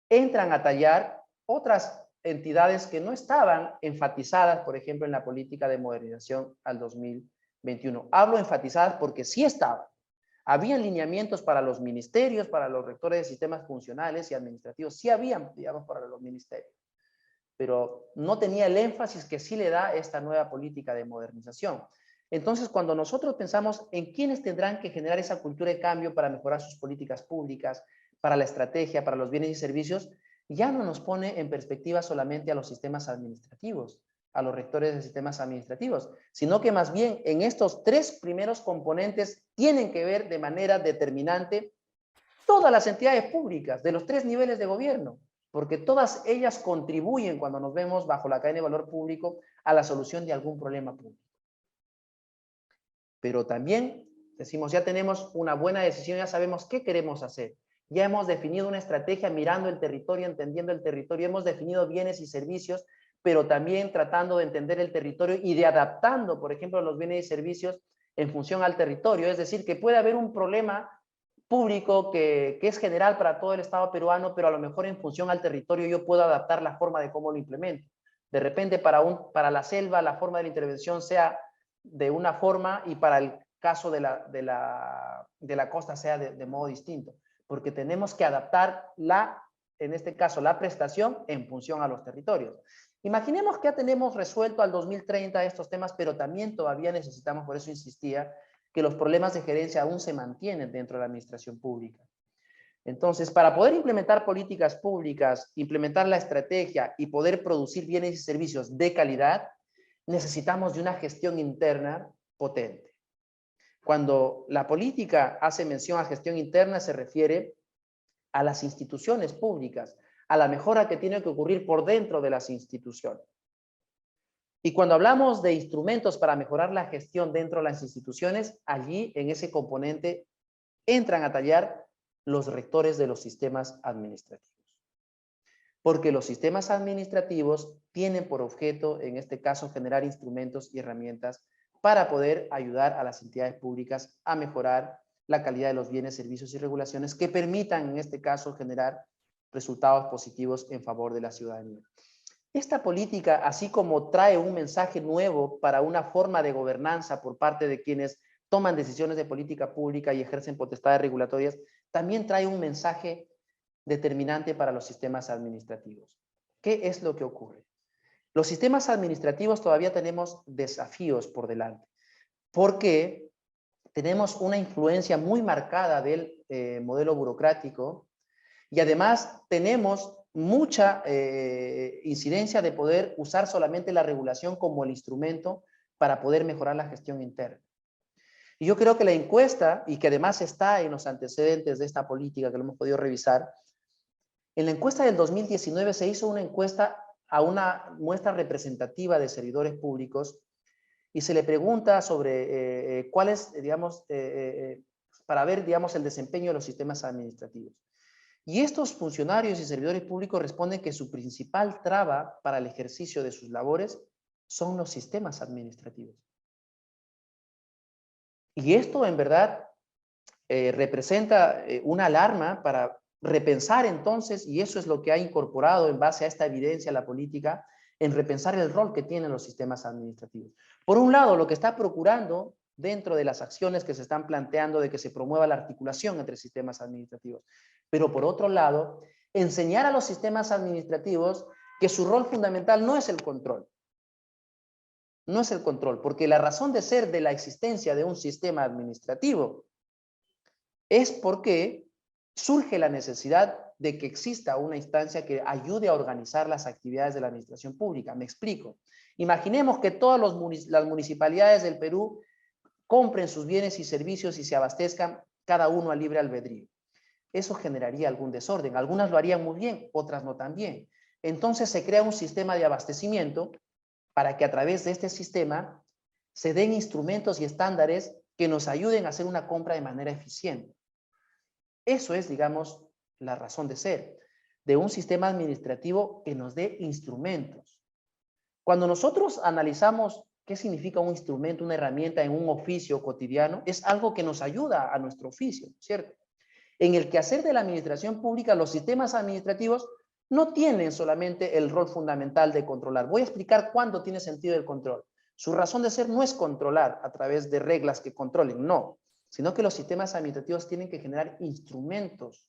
entran a tallar otras entidades que no estaban enfatizadas, por ejemplo, en la política de modernización al 2021. Hablo enfatizadas porque sí estaban. Habían lineamientos para los ministerios, para los rectores de sistemas funcionales y administrativos. Sí habían, digamos, para los ministerios. Pero no tenía el énfasis que sí le da esta nueva política de modernización. Entonces, cuando nosotros pensamos en quiénes tendrán que generar esa cultura de cambio para mejorar sus políticas públicas, para la estrategia, para los bienes y servicios, ya no nos pone en perspectiva solamente a los sistemas administrativos, a los rectores de sistemas administrativos, sino que más bien en estos tres primeros componentes tienen que ver de manera determinante todas las entidades públicas de los tres niveles de gobierno, porque todas ellas contribuyen cuando nos vemos bajo la cadena de valor público a la solución de algún problema público. Pero también decimos, ya tenemos una buena decisión, ya sabemos qué queremos hacer. Ya hemos definido una estrategia mirando el territorio, entendiendo el territorio, hemos definido bienes y servicios, pero también tratando de entender el territorio y de adaptando, por ejemplo, los bienes y servicios en función al territorio. Es decir, que puede haber un problema público que es general para todo el Estado peruano, pero a lo mejor en función al territorio yo puedo adaptar la forma de cómo lo implemento. De repente para la selva la forma de la intervención sea de una forma y para el caso de la costa sea de modo distinto, porque tenemos que adaptar en este caso la prestación en función a los territorios. Imaginemos que ya tenemos resuelto al 2030 estos temas, pero también todavía necesitamos, por eso insistía, que los problemas de gerencia aún se mantienen dentro de la administración pública. Entonces, para poder implementar políticas públicas, implementar la estrategia y poder producir bienes y servicios de calidad, necesitamos de una gestión interna potente. Cuando la política hace mención a gestión interna, se refiere a las instituciones públicas, a la mejora que tiene que ocurrir por dentro de las instituciones. Y cuando hablamos de instrumentos para mejorar la gestión dentro de las instituciones, allí en ese componente entran a tallar los rectores de los sistemas administrativos. Porque los sistemas administrativos tienen por objeto, en este caso, generar instrumentos y herramientas para poder ayudar a las entidades públicas a mejorar la calidad de los bienes, servicios y regulaciones que permitan, en este caso, generar resultados positivos en favor de la ciudadanía. Esta política, así como trae un mensaje nuevo para una forma de gobernanza por parte de quienes toman decisiones de política pública y ejercen potestades regulatorias, también trae un mensaje determinante para los sistemas administrativos. ¿Qué es lo que ocurre? Los sistemas administrativos todavía tenemos desafíos por delante, porque tenemos una influencia muy marcada del modelo burocrático y además tenemos mucha incidencia de poder usar solamente la regulación como el instrumento para poder mejorar la gestión interna. Y yo creo que la encuesta, y que además está en los antecedentes de esta política que lo hemos podido revisar, en la encuesta del 2019 se hizo una encuesta a una muestra representativa de servidores públicos y se le pregunta sobre cuál es, digamos, para ver, digamos, el desempeño de los sistemas administrativos. Y estos funcionarios y servidores públicos responden que su principal traba para el ejercicio de sus labores son los sistemas administrativos. Y esto en verdad representa una alarma para repensar entonces, y eso es lo que ha incorporado en base a esta evidencia la política, en repensar el rol que tienen los sistemas administrativos. Por un lado, lo que está procurando dentro de las acciones que se están planteando de que se promueva la articulación entre sistemas administrativos, pero por otro lado, enseñar a los sistemas administrativos que su rol fundamental no es el control. No es el control, porque la razón de ser de la existencia de un sistema administrativo es porque surge la necesidad de que exista una instancia que ayude a organizar las actividades de la administración pública. Me explico. Imaginemos que todas las municipalidades del Perú compren sus bienes y servicios y se abastezcan cada uno a libre albedrío. Eso generaría algún desorden. Algunas lo harían muy bien, otras no tan bien. Entonces se crea un sistema de abastecimiento para que a través de este sistema se den instrumentos y estándares que nos ayuden a hacer una compra de manera eficiente. Eso es, digamos, la razón de ser de un sistema administrativo que nos dé instrumentos. Cuando nosotros analizamos qué significa un instrumento, una herramienta en un oficio cotidiano, es algo que nos ayuda a nuestro oficio, ¿cierto? En el quehacer de la administración pública, los sistemas administrativos no tienen solamente el rol fundamental de controlar. Voy a explicar cuándo tiene sentido el control. Su razón de ser no es controlar a través de reglas que controlen, no, sino que los sistemas administrativos tienen que generar instrumentos,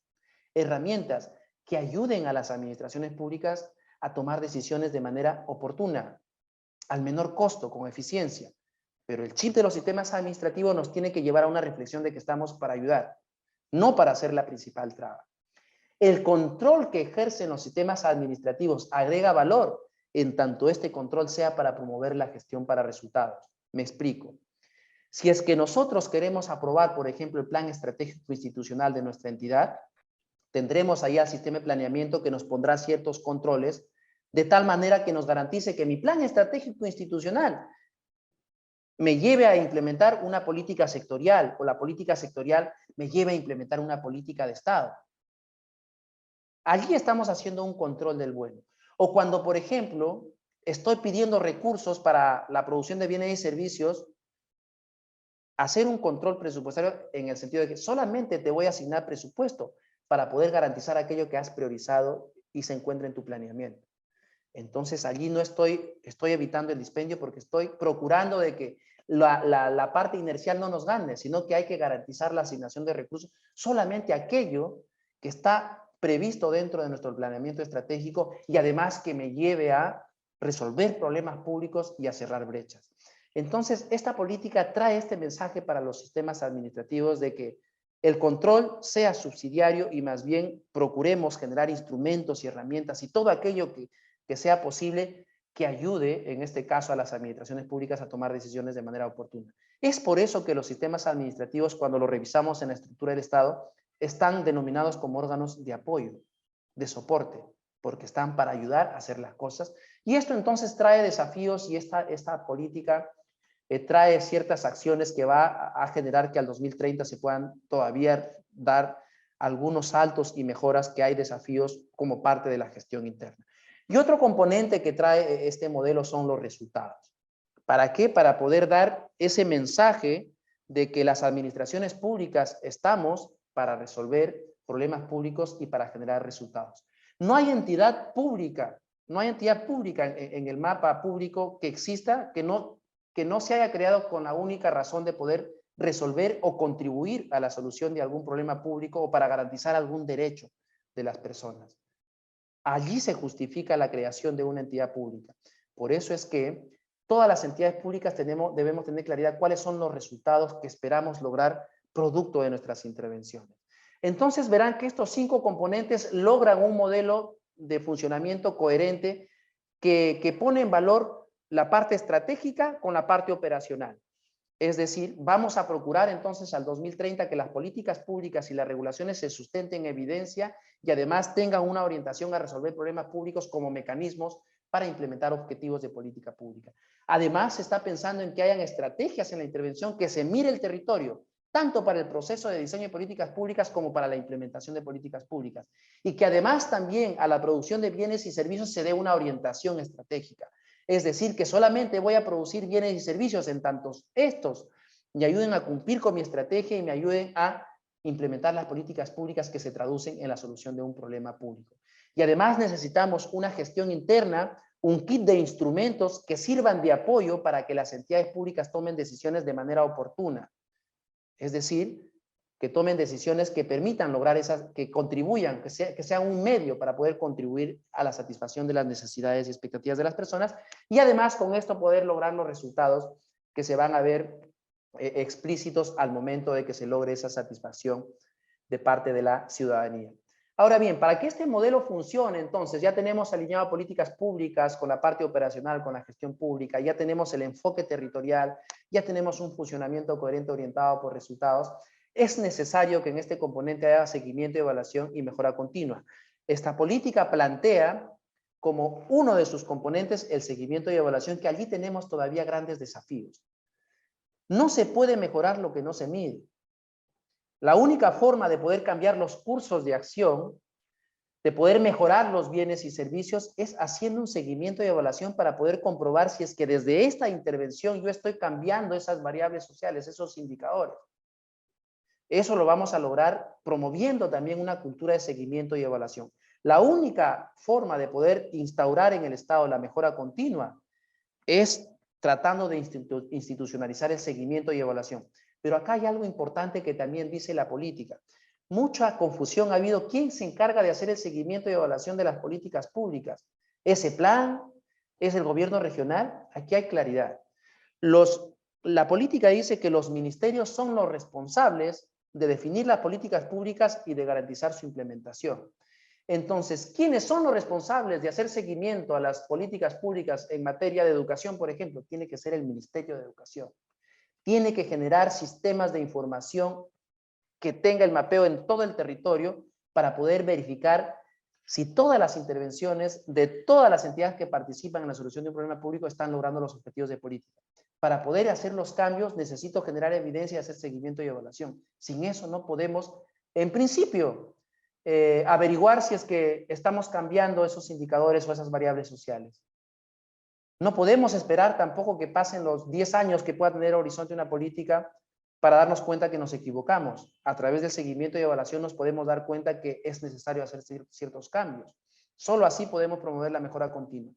herramientas que ayuden a las administraciones públicas a tomar decisiones de manera oportuna, al menor costo, con eficiencia. Pero el chip de los sistemas administrativos nos tiene que llevar a una reflexión de que estamos para ayudar, no para ser la principal traba. El control que ejercen los sistemas administrativos agrega valor en tanto este control sea para promover la gestión para resultados. Me explico. Si es que nosotros queremos aprobar, por ejemplo, el plan estratégico institucional de nuestra entidad, tendremos ahí al sistema de planeamiento que nos pondrá ciertos controles de tal manera que nos garantice que mi plan estratégico institucional me lleve a implementar una política sectorial o la política sectorial me lleve a implementar una política de Estado. Allí estamos haciendo un control del bueno. O cuando, por ejemplo, estoy pidiendo recursos para la producción de bienes y servicios, hacer un control presupuestario en el sentido de que solamente te voy a asignar presupuesto para poder garantizar aquello que has priorizado y se encuentra en tu planeamiento. Entonces allí no estoy evitando el dispendio porque estoy procurando de que la parte inercial no nos gane, sino que hay que garantizar la asignación de recursos solamente aquello que está previsto dentro de nuestro planeamiento estratégico y además que me lleve a resolver problemas públicos y a cerrar brechas. Entonces, esta política trae este mensaje para los sistemas administrativos de que el control sea subsidiario y más bien procuremos generar instrumentos y herramientas y todo aquello que sea posible que ayude, en este caso, a las administraciones públicas a tomar decisiones de manera oportuna. Es por eso que los sistemas administrativos, cuando lo revisamos en la estructura del Estado, están denominados como órganos de apoyo, de soporte, porque están para ayudar a hacer las cosas. Y esto entonces trae desafíos y esta política trae ciertas acciones que va a generar que al 2030 se puedan todavía dar algunos saltos y mejoras que hay desafíos como parte de la gestión interna. Y otro componente que trae este modelo son los resultados. ¿Para qué? Para poder dar ese mensaje de que las administraciones públicas estamos para resolver problemas públicos y para generar resultados. No hay entidad pública en el mapa público que exista que no se haya creado con la única razón de poder resolver o contribuir a la solución de algún problema público o para garantizar algún derecho de las personas. Allí se justifica la creación de una entidad pública. Por eso es que todas las entidades públicas debemos tener claridad cuáles son los resultados que esperamos lograr producto de nuestras intervenciones. Entonces verán que estos 5 componentes logran un modelo de funcionamiento coherente que pone en valor la parte estratégica con la parte operacional. Es decir, vamos a procurar entonces al 2030 que las políticas públicas y las regulaciones se sustenten en evidencia y además tengan una orientación a resolver problemas públicos como mecanismos para implementar objetivos de política pública. Además, se está pensando en que hayan estrategias en la intervención, que se mire el territorio, tanto para el proceso de diseño de políticas públicas como para la implementación de políticas públicas. Y que además también a la producción de bienes y servicios se dé una orientación estratégica. Es decir, que solamente voy a producir bienes y servicios en tantos estos me ayuden a cumplir con mi estrategia y me ayuden a implementar las políticas públicas que se traducen en la solución de un problema público. Y además necesitamos una gestión interna, un kit de instrumentos que sirvan de apoyo para que las entidades públicas tomen decisiones de manera oportuna. Es decir, que tomen decisiones que permitan lograr esas, que contribuyan, que sean un medio para poder contribuir a la satisfacción de las necesidades y expectativas de las personas, y además con esto poder lograr los resultados que se van a ver explícitos al momento de que se logre esa satisfacción de parte de la ciudadanía. Ahora bien, para que este modelo funcione, entonces, ya tenemos alineado políticas públicas con la parte operacional, con la gestión pública, ya tenemos el enfoque territorial, ya tenemos un funcionamiento coherente orientado por resultados. Es necesario que en este componente haya seguimiento, evaluación y mejora continua. Esta política plantea como uno de sus componentes el seguimiento y evaluación, que allí tenemos todavía grandes desafíos. No se puede mejorar lo que no se mide. La única forma de poder cambiar los cursos de acción, de poder mejorar los bienes y servicios, es haciendo un seguimiento y evaluación para poder comprobar si es que desde esta intervención yo estoy cambiando esas variables sociales, esos indicadores. Eso lo vamos a lograr promoviendo también una cultura de seguimiento y evaluación. La única forma de poder instaurar en el Estado la mejora continua es tratando de institucionalizar el seguimiento y evaluación. Pero acá hay algo importante que también dice la política. Mucha confusión ha habido. ¿Quién se encarga de hacer el seguimiento y evaluación de las políticas públicas? ¿Ese plan? ¿Es el gobierno regional? Aquí hay claridad. La política dice que los ministerios son los responsables de definir las políticas públicas y de garantizar su implementación. Entonces, ¿quiénes son los responsables de hacer seguimiento a las políticas públicas en materia de educación, por ejemplo? Tiene que ser el Ministerio de Educación. Tiene que generar sistemas de información que tenga el mapeo en todo el territorio para poder verificar si todas las intervenciones de todas las entidades que participan en la solución de un problema público están logrando los objetivos de política. Para poder hacer los cambios necesito generar evidencia y hacer seguimiento y evaluación. Sin eso no podemos, en principio, averiguar si es que estamos cambiando esos indicadores o esas variables sociales. No podemos esperar tampoco que pasen los 10 años que pueda tener Horizonte una política para darnos cuenta que nos equivocamos. A través del seguimiento y evaluación nos podemos dar cuenta que es necesario hacer ciertos cambios. Solo así podemos promover la mejora continua.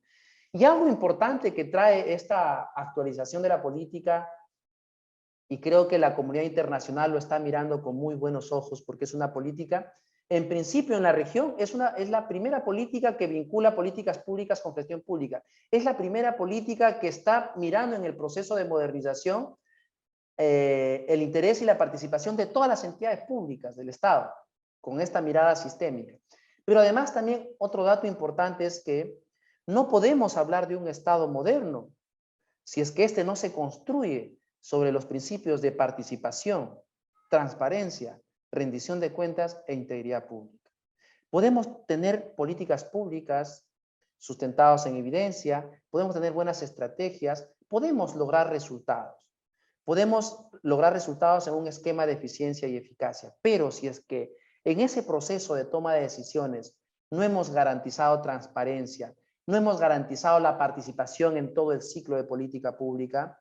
Y algo importante que trae esta actualización de la política, y creo que la comunidad internacional lo está mirando con muy buenos ojos porque es una política, en principio en la región es la primera política que vincula políticas públicas con gestión pública. Es la primera política que está mirando en el proceso de modernización el interés y la participación de todas las entidades públicas del Estado, con esta mirada sistémica. Pero además también otro dato importante es que no podemos hablar de un Estado moderno si es que este no se construye sobre los principios de participación, transparencia, rendición de cuentas e integridad pública. Podemos tener políticas públicas sustentadas en evidencia, podemos tener buenas estrategias, podemos lograr resultados. Podemos lograr resultados en un esquema de eficiencia y eficacia, pero si es que en ese proceso de toma de decisiones no hemos garantizado transparencia, no hemos garantizado la participación en todo el ciclo de política pública,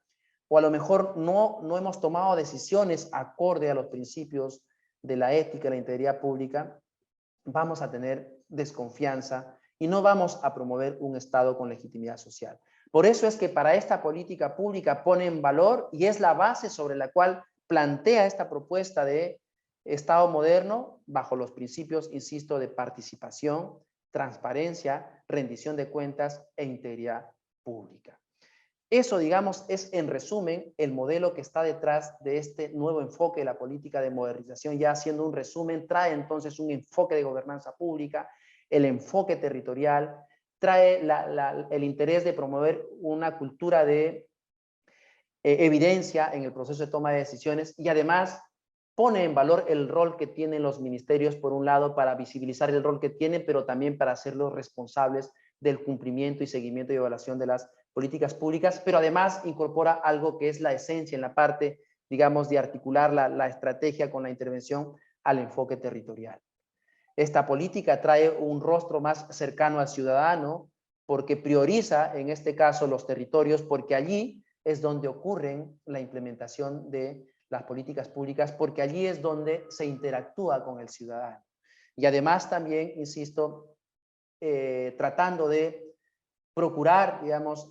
o a lo mejor no hemos tomado decisiones acorde a los principios de la ética y la integridad pública, vamos a tener desconfianza y no vamos a promover un Estado con legitimidad social. Por eso es que para esta política pública pone en valor y es la base sobre la cual plantea esta propuesta de Estado moderno bajo los principios, insisto, de participación, transparencia, rendición de cuentas e integridad pública. Eso, digamos, es en resumen el modelo que está detrás de este nuevo enfoque de la política de modernización. Ya haciendo un resumen, trae entonces un enfoque de gobernanza pública, el enfoque territorial, trae el interés de promover una cultura de evidencia en el proceso de toma de decisiones y además pone en valor el rol que tienen los ministerios, por un lado, para visibilizar el rol que tienen, pero también para hacerlos responsables del cumplimiento y seguimiento y evaluación de las políticas públicas, pero además incorpora algo que es la esencia en la parte, digamos, de articular la estrategia con la intervención al enfoque territorial. Esta política trae un rostro más cercano al ciudadano porque prioriza, en este caso, los territorios, porque allí es donde ocurren la implementación de las políticas públicas, porque allí es donde se interactúa con el ciudadano. Y además también, insisto, tratando de procurar, digamos,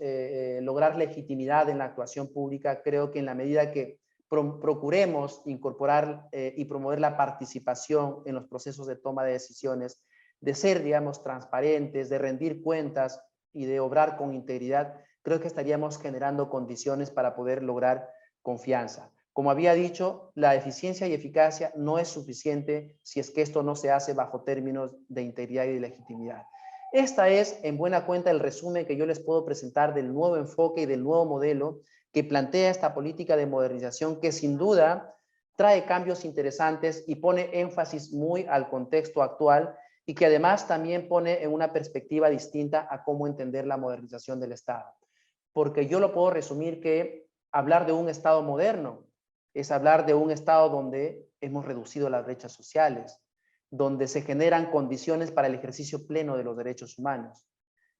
lograr legitimidad en la actuación pública, creo que en la medida que procuremos incorporar y promover la participación en los procesos de toma de decisiones, de ser, digamos, transparentes, de rendir cuentas y de obrar con integridad, creo que estaríamos generando condiciones para poder lograr confianza. Como había dicho, la eficiencia y eficacia no es suficiente si es que esto no se hace bajo términos de integridad y de legitimidad. Esta es, en buena cuenta, el resumen que yo les puedo presentar del nuevo enfoque y del nuevo modelo que plantea esta política de modernización que sin duda trae cambios interesantes y pone énfasis muy al contexto actual y que además también pone en una perspectiva distinta a cómo entender la modernización del Estado. Porque yo lo puedo resumir que hablar de un Estado moderno es hablar de un Estado donde hemos reducido las brechas sociales, donde se generan condiciones para el ejercicio pleno de los derechos humanos.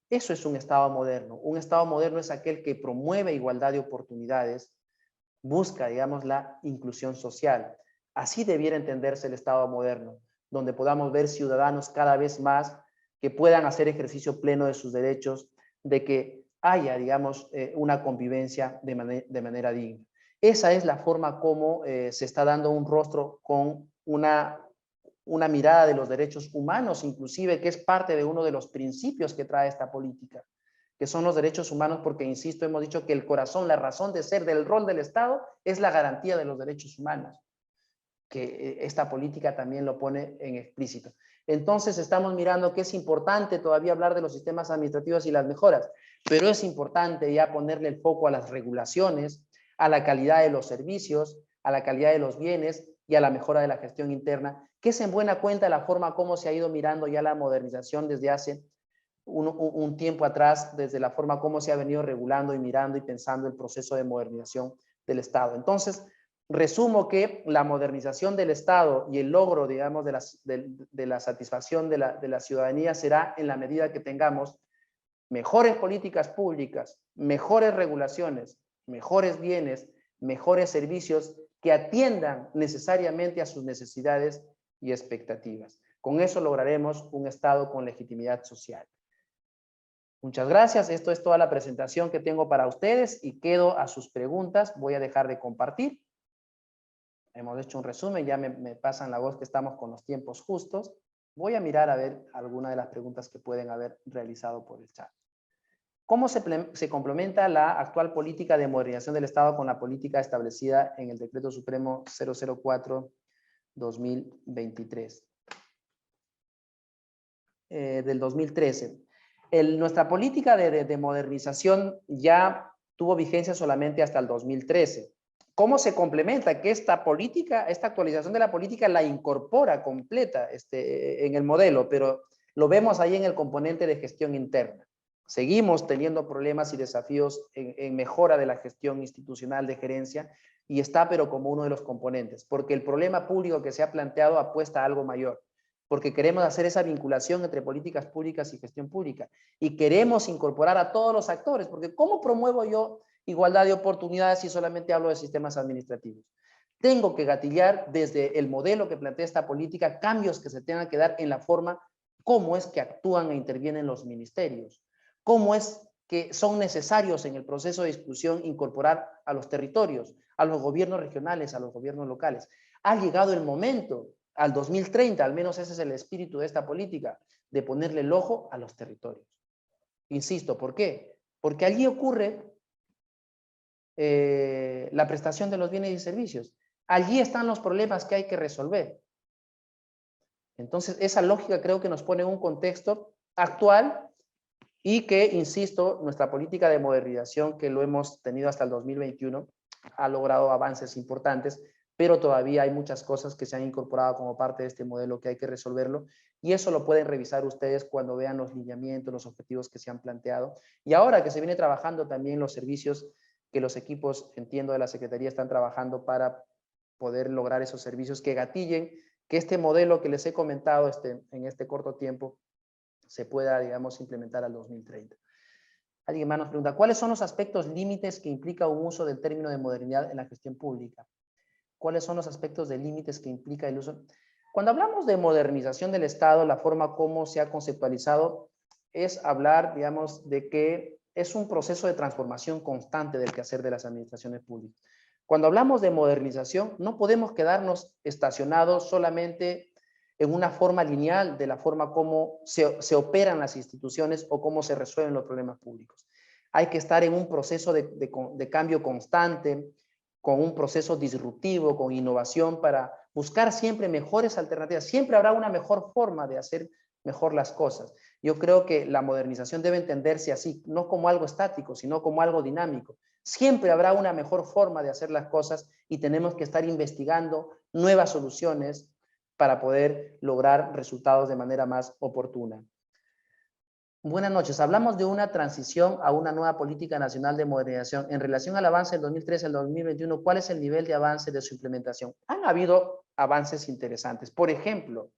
Eso es un Estado moderno. Un Estado moderno es aquel que promueve igualdad de oportunidades, busca, digamos, la inclusión social. Así debiera entenderse el Estado moderno, donde podamos ver ciudadanos cada vez más que puedan hacer ejercicio pleno de sus derechos, de que haya, digamos, una convivencia de manera digna. Esa es la forma como se está dando un rostro con una mirada de los derechos humanos, inclusive, que es parte de uno de los principios que trae esta política, que son los derechos humanos, porque, insisto, hemos dicho que el corazón, la razón de ser del rol del Estado es la garantía de los derechos humanos, que esta política también lo pone en explícito. Entonces estamos mirando que es importante todavía hablar de los sistemas administrativos y las mejoras, pero es importante ya ponerle el foco a las regulaciones, a la calidad de los servicios, a la calidad de los bienes y a la mejora de la gestión interna, que es en buena cuenta la forma como se ha ido mirando ya la modernización desde hace un tiempo atrás, desde la forma como se ha venido regulando y mirando y pensando el proceso de modernización del Estado. Entonces, resumo que la modernización del Estado y el logro, digamos, de la satisfacción de la ciudadanía será en la medida que tengamos mejores políticas públicas, mejores regulaciones, mejores bienes, mejores servicios que atiendan necesariamente a sus necesidades y expectativas. Con eso lograremos un Estado con legitimidad social. Muchas gracias. Esto es toda la presentación que tengo para ustedes y quedo a sus preguntas. Voy a dejar de compartir. Hemos hecho un resumen, ya me pasan la voz que estamos con los tiempos justos. Voy a mirar a ver alguna de las preguntas que pueden haber realizado por el chat. ¿Cómo se complementa la actual política de modernización del Estado con la política establecida en el Decreto Supremo 004-2023? Del 2013. Nuestra política de modernización ya tuvo vigencia solamente hasta el 2013. ¿Cómo se complementa? Que esta política, esta actualización de la política la incorpora completa en el modelo, pero lo vemos ahí en el componente de gestión interna. Seguimos teniendo problemas y desafíos en mejora de la gestión institucional de gerencia y está pero como uno de los componentes, porque el problema público que se ha planteado apuesta a algo mayor, porque queremos hacer esa vinculación entre políticas públicas y gestión pública y queremos incorporar a todos los actores, porque ¿cómo promuevo yo igualdad de oportunidades si solamente hablo de sistemas administrativos? Tengo que gatillar desde el modelo que plantea esta política cambios que se tengan que dar en la forma cómo es que actúan e intervienen los ministerios, cómo es que son necesarios en el proceso de discusión incorporar a los territorios, a los gobiernos regionales, a los gobiernos locales. Ha llegado el momento, al 2030, al menos ese es el espíritu de esta política, de ponerle el ojo a los territorios. Insisto, ¿por qué? Porque allí ocurre la prestación de los bienes y servicios. Allí están los problemas que hay que resolver. Entonces, esa lógica creo que nos pone en un contexto actual y que, insisto, nuestra política de modernización que lo hemos tenido hasta el 2021 ha logrado avances importantes, pero todavía hay muchas cosas que se han incorporado como parte de este modelo que hay que resolverlo, y eso lo pueden revisar ustedes cuando vean los lineamientos, los objetivos que se han planteado. Y ahora que se viene trabajando también los servicios que los equipos, entiendo, de la Secretaría están trabajando para poder lograr esos servicios que gatillen que este modelo que les he comentado en este corto tiempo se pueda, digamos, implementar al 2030. Alguien más nos pregunta, ¿cuáles son los aspectos límites que implica un uso del término de modernidad en la gestión pública? ¿Cuáles son los aspectos de límites que implica el uso? Cuando hablamos de modernización del Estado, la forma como se ha conceptualizado es hablar, digamos, de que es un proceso de transformación constante del quehacer de las administraciones públicas. Cuando hablamos de modernización, no podemos quedarnos estacionados solamente en una forma lineal de la forma como se operan las instituciones o cómo se resuelven los problemas públicos. Hay que estar en un proceso de cambio constante, con un proceso disruptivo, con innovación, para buscar siempre mejores alternativas. Siempre habrá una mejor forma de hacer mejor las cosas. Yo creo que la modernización debe entenderse así, no como algo estático, sino como algo dinámico. Siempre habrá una mejor forma de hacer las cosas y tenemos que estar investigando nuevas soluciones para poder lograr resultados de manera más oportuna. Buenas noches. Hablamos de una transición a una nueva política nacional de modernización. En relación al avance del 2013 al 2021, ¿cuál es el nivel de avance de su implementación? Han habido avances interesantes. Por ejemplo,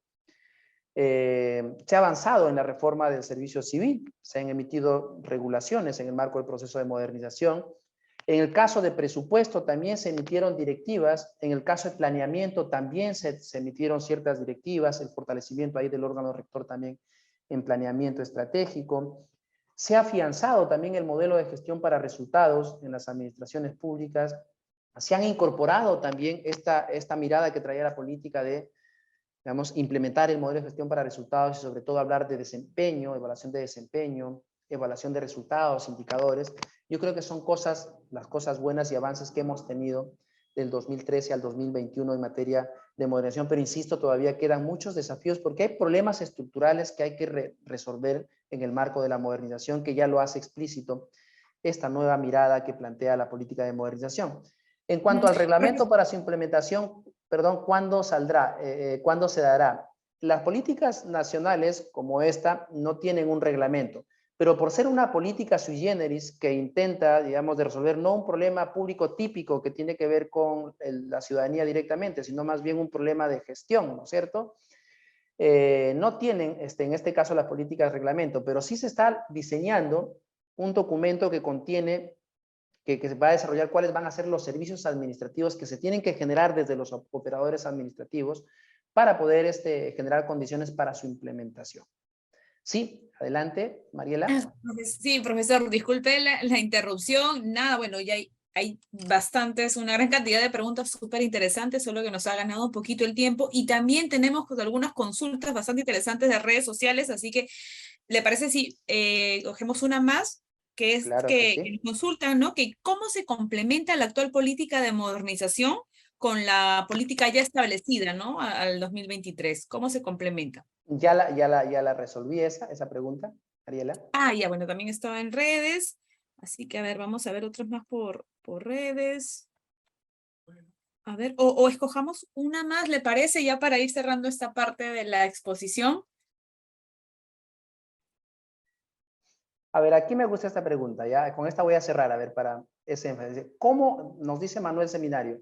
se ha avanzado en la reforma del servicio civil. Se han emitido regulaciones en el marco del proceso de modernización. En el caso de presupuesto también se emitieron directivas. En el caso de planeamiento también se emitieron ciertas directivas. El fortalecimiento ahí del órgano rector también en planeamiento estratégico. Se ha afianzado también el modelo de gestión para resultados en las administraciones públicas. Se han incorporado también esta mirada que traía la política de, digamos, implementar el modelo de gestión para resultados y sobre todo hablar de desempeño, evaluación de desempeño, evaluación de resultados, indicadores. Yo creo que son las cosas buenas y avances que hemos tenido del 2013 al 2021 en materia de modernización, pero insisto, todavía quedan muchos desafíos porque hay problemas estructurales que hay que resolver en el marco de la modernización, que ya lo hace explícito esta nueva mirada que plantea la política de modernización. En cuanto al reglamento para su implementación, perdón, ¿cuándo saldrá? ¿Cuándo se dará? Las políticas nacionales como esta no tienen un reglamento, pero por ser una política sui generis que intenta, digamos, de resolver no un problema público típico que tiene que ver con la ciudadanía directamente, sino más bien un problema de gestión, ¿no es cierto? No tienen, en este caso, las políticas de reglamento, pero sí se está diseñando un documento que contiene, que va a desarrollar cuáles van a ser los servicios administrativos que se tienen que generar desde los operadores administrativos para poder generar condiciones para su implementación. Sí, adelante, Mariela. Sí, profesor, disculpe la interrupción. Nada, bueno, ya hay bastantes, una gran cantidad de preguntas súper interesantes, solo que nos ha ganado un poquito el tiempo. Y también tenemos pues, algunas consultas bastante interesantes de redes sociales, así que, ¿le parece si cogemos una más? Que es Claro que que sí. nos consultan, ¿no? Que cómo se complementa la actual política de modernización con la política ya establecida, ¿no? Al 2023. ¿Cómo se complementa? Ya la resolví esa pregunta, Mariela. Ah, ya, bueno, también estaba en redes. Así que, a ver, vamos a ver otros más por redes. A ver, o escojamos una más, ¿le parece? Ya para ir cerrando esta parte de la exposición. A ver, aquí me gusta esta pregunta, ya con esta voy a cerrar, a ver, para ese énfasis. ¿Cómo, nos dice Manuel Seminario,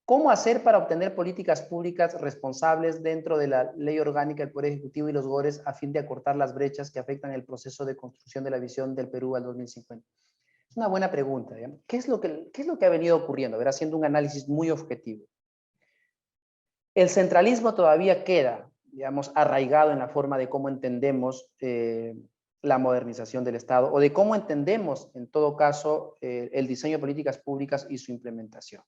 cómo hacer para obtener políticas públicas responsables dentro de la Ley Orgánica del Poder Ejecutivo y los GORES a fin de acortar las brechas que afectan el proceso de construcción de la visión del Perú al 2050? Es una buena pregunta, ¿ya? ¿Qué es lo que ha venido ocurriendo? A ver, haciendo un análisis muy objetivo. El centralismo todavía queda, digamos, arraigado en la forma de cómo entendemos la modernización del Estado o de cómo entendemos, en todo caso, el diseño de políticas públicas y su implementación.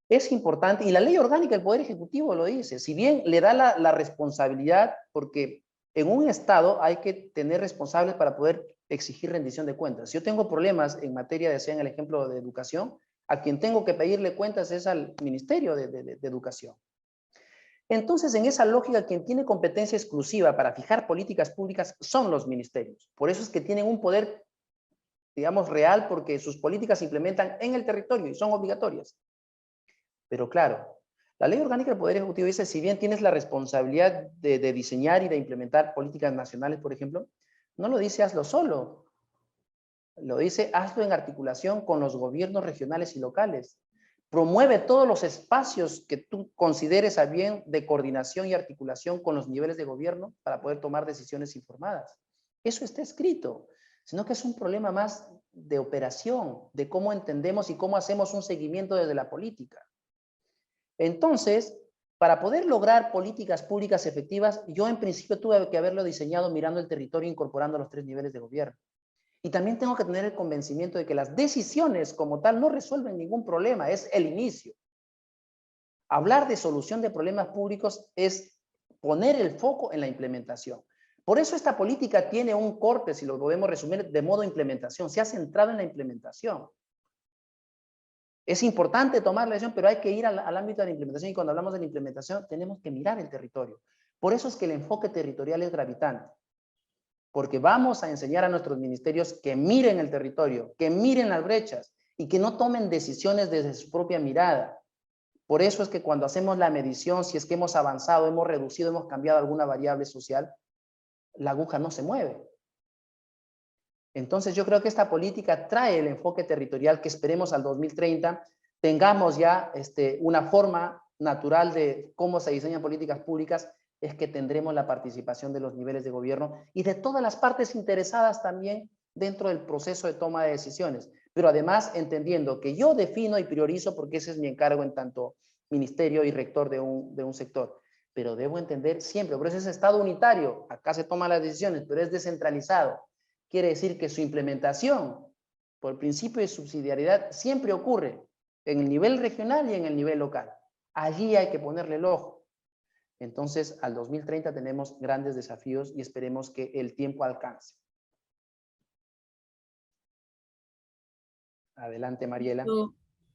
Es importante, y la ley orgánica del Poder Ejecutivo lo dice, si bien le da la responsabilidad, porque en un Estado hay que tener responsables para poder exigir rendición de cuentas. Si yo tengo problemas en materia de, sea en el ejemplo de educación, a quien tengo que pedirle cuentas es al Ministerio de Educación. Entonces, en esa lógica, quien tiene competencia exclusiva para fijar políticas públicas son los ministerios. Por eso es que tienen un poder digamos, real porque sus políticas se implementan en el territorio y son obligatorias. Pero claro, la Ley Orgánica del Poder Ejecutivo dice, si bien tienes la responsabilidad de diseñar y de implementar políticas nacionales, por ejemplo, no lo dice hazlo solo, lo dice hazlo en articulación con los gobiernos regionales y locales. Promueve todos los espacios que tú consideres a bien de coordinación y articulación con los niveles de gobierno para poder tomar decisiones informadas. Eso está escrito, sino que es un problema más de operación, de cómo entendemos y cómo hacemos un seguimiento desde la política. Entonces, para poder lograr políticas públicas efectivas, yo en principio tuve que haberlo diseñado mirando el territorio, incorporando los 3 niveles de gobierno. Y también tengo que tener el convencimiento de que las decisiones como tal no resuelven ningún problema, es el inicio. Hablar de solución de problemas públicos es poner el foco en la implementación. Por eso esta política tiene un corte, si lo podemos resumir, de modo implementación. Se ha centrado en la implementación. Es importante tomar la decisión, pero hay que ir al ámbito de la implementación, y cuando hablamos de la implementación tenemos que mirar el territorio. Por eso es que el enfoque territorial es gravitante, porque vamos a enseñar a nuestros ministerios que miren el territorio, que miren las brechas y que no tomen decisiones desde su propia mirada. Por eso es que cuando hacemos la medición, si es que hemos avanzado, hemos reducido, hemos cambiado alguna variable social, la aguja no se mueve. Entonces yo creo que esta política trae el enfoque territorial que esperemos al 2030 tengamos ya una forma natural de cómo se diseñan políticas públicas, es que tendremos la participación de los niveles de gobierno y de todas las partes interesadas también dentro del proceso de toma de decisiones. Pero además entendiendo que yo defino y priorizo, porque ese es mi encargo en tanto ministerio y rector de un sector, pero debo entender siempre, por eso es Estado unitario, acá se toman las decisiones, pero es descentralizado. Quiere decir que su implementación, por el principio de subsidiariedad, siempre ocurre en el nivel regional y en el nivel local. Allí hay que ponerle el ojo. Entonces, al 2030 tenemos grandes desafíos y esperemos que el tiempo alcance. Adelante, Mariela.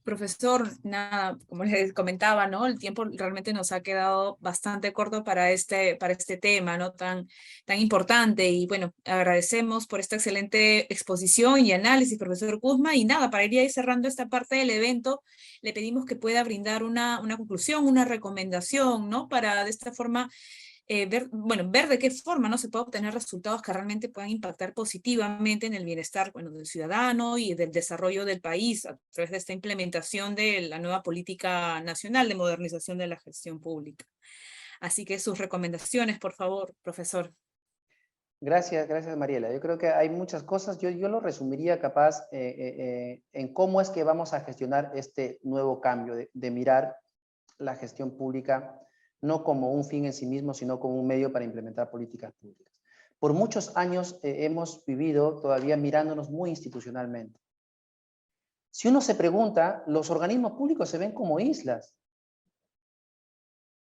Profesor, nada, como les comentaba, ¿no? El tiempo realmente nos ha quedado bastante corto para este tema, ¿no? Tan importante. Y bueno, agradecemos por esta excelente exposición y análisis, profesor Guzmán. Y nada, para ir cerrando esta parte del evento, le pedimos que pueda brindar una conclusión, una recomendación, ¿no? Para de esta forma ver de qué forma no se puede obtener resultados que realmente puedan impactar positivamente en el bienestar, bueno, del ciudadano y del desarrollo del país a través de esta implementación de la nueva política nacional de modernización de la gestión pública. Así que sus recomendaciones, por favor, profesor. Gracias, gracias, Mariela. Yo creo que hay muchas cosas. Yo lo resumiría capaz en cómo es que vamos a gestionar este nuevo cambio de mirar la gestión pública no como un fin en sí mismo, sino como un medio para implementar políticas públicas. Por muchos años hemos vivido todavía mirándonos muy institucionalmente. Si uno se pregunta, los organismos públicos se ven como islas.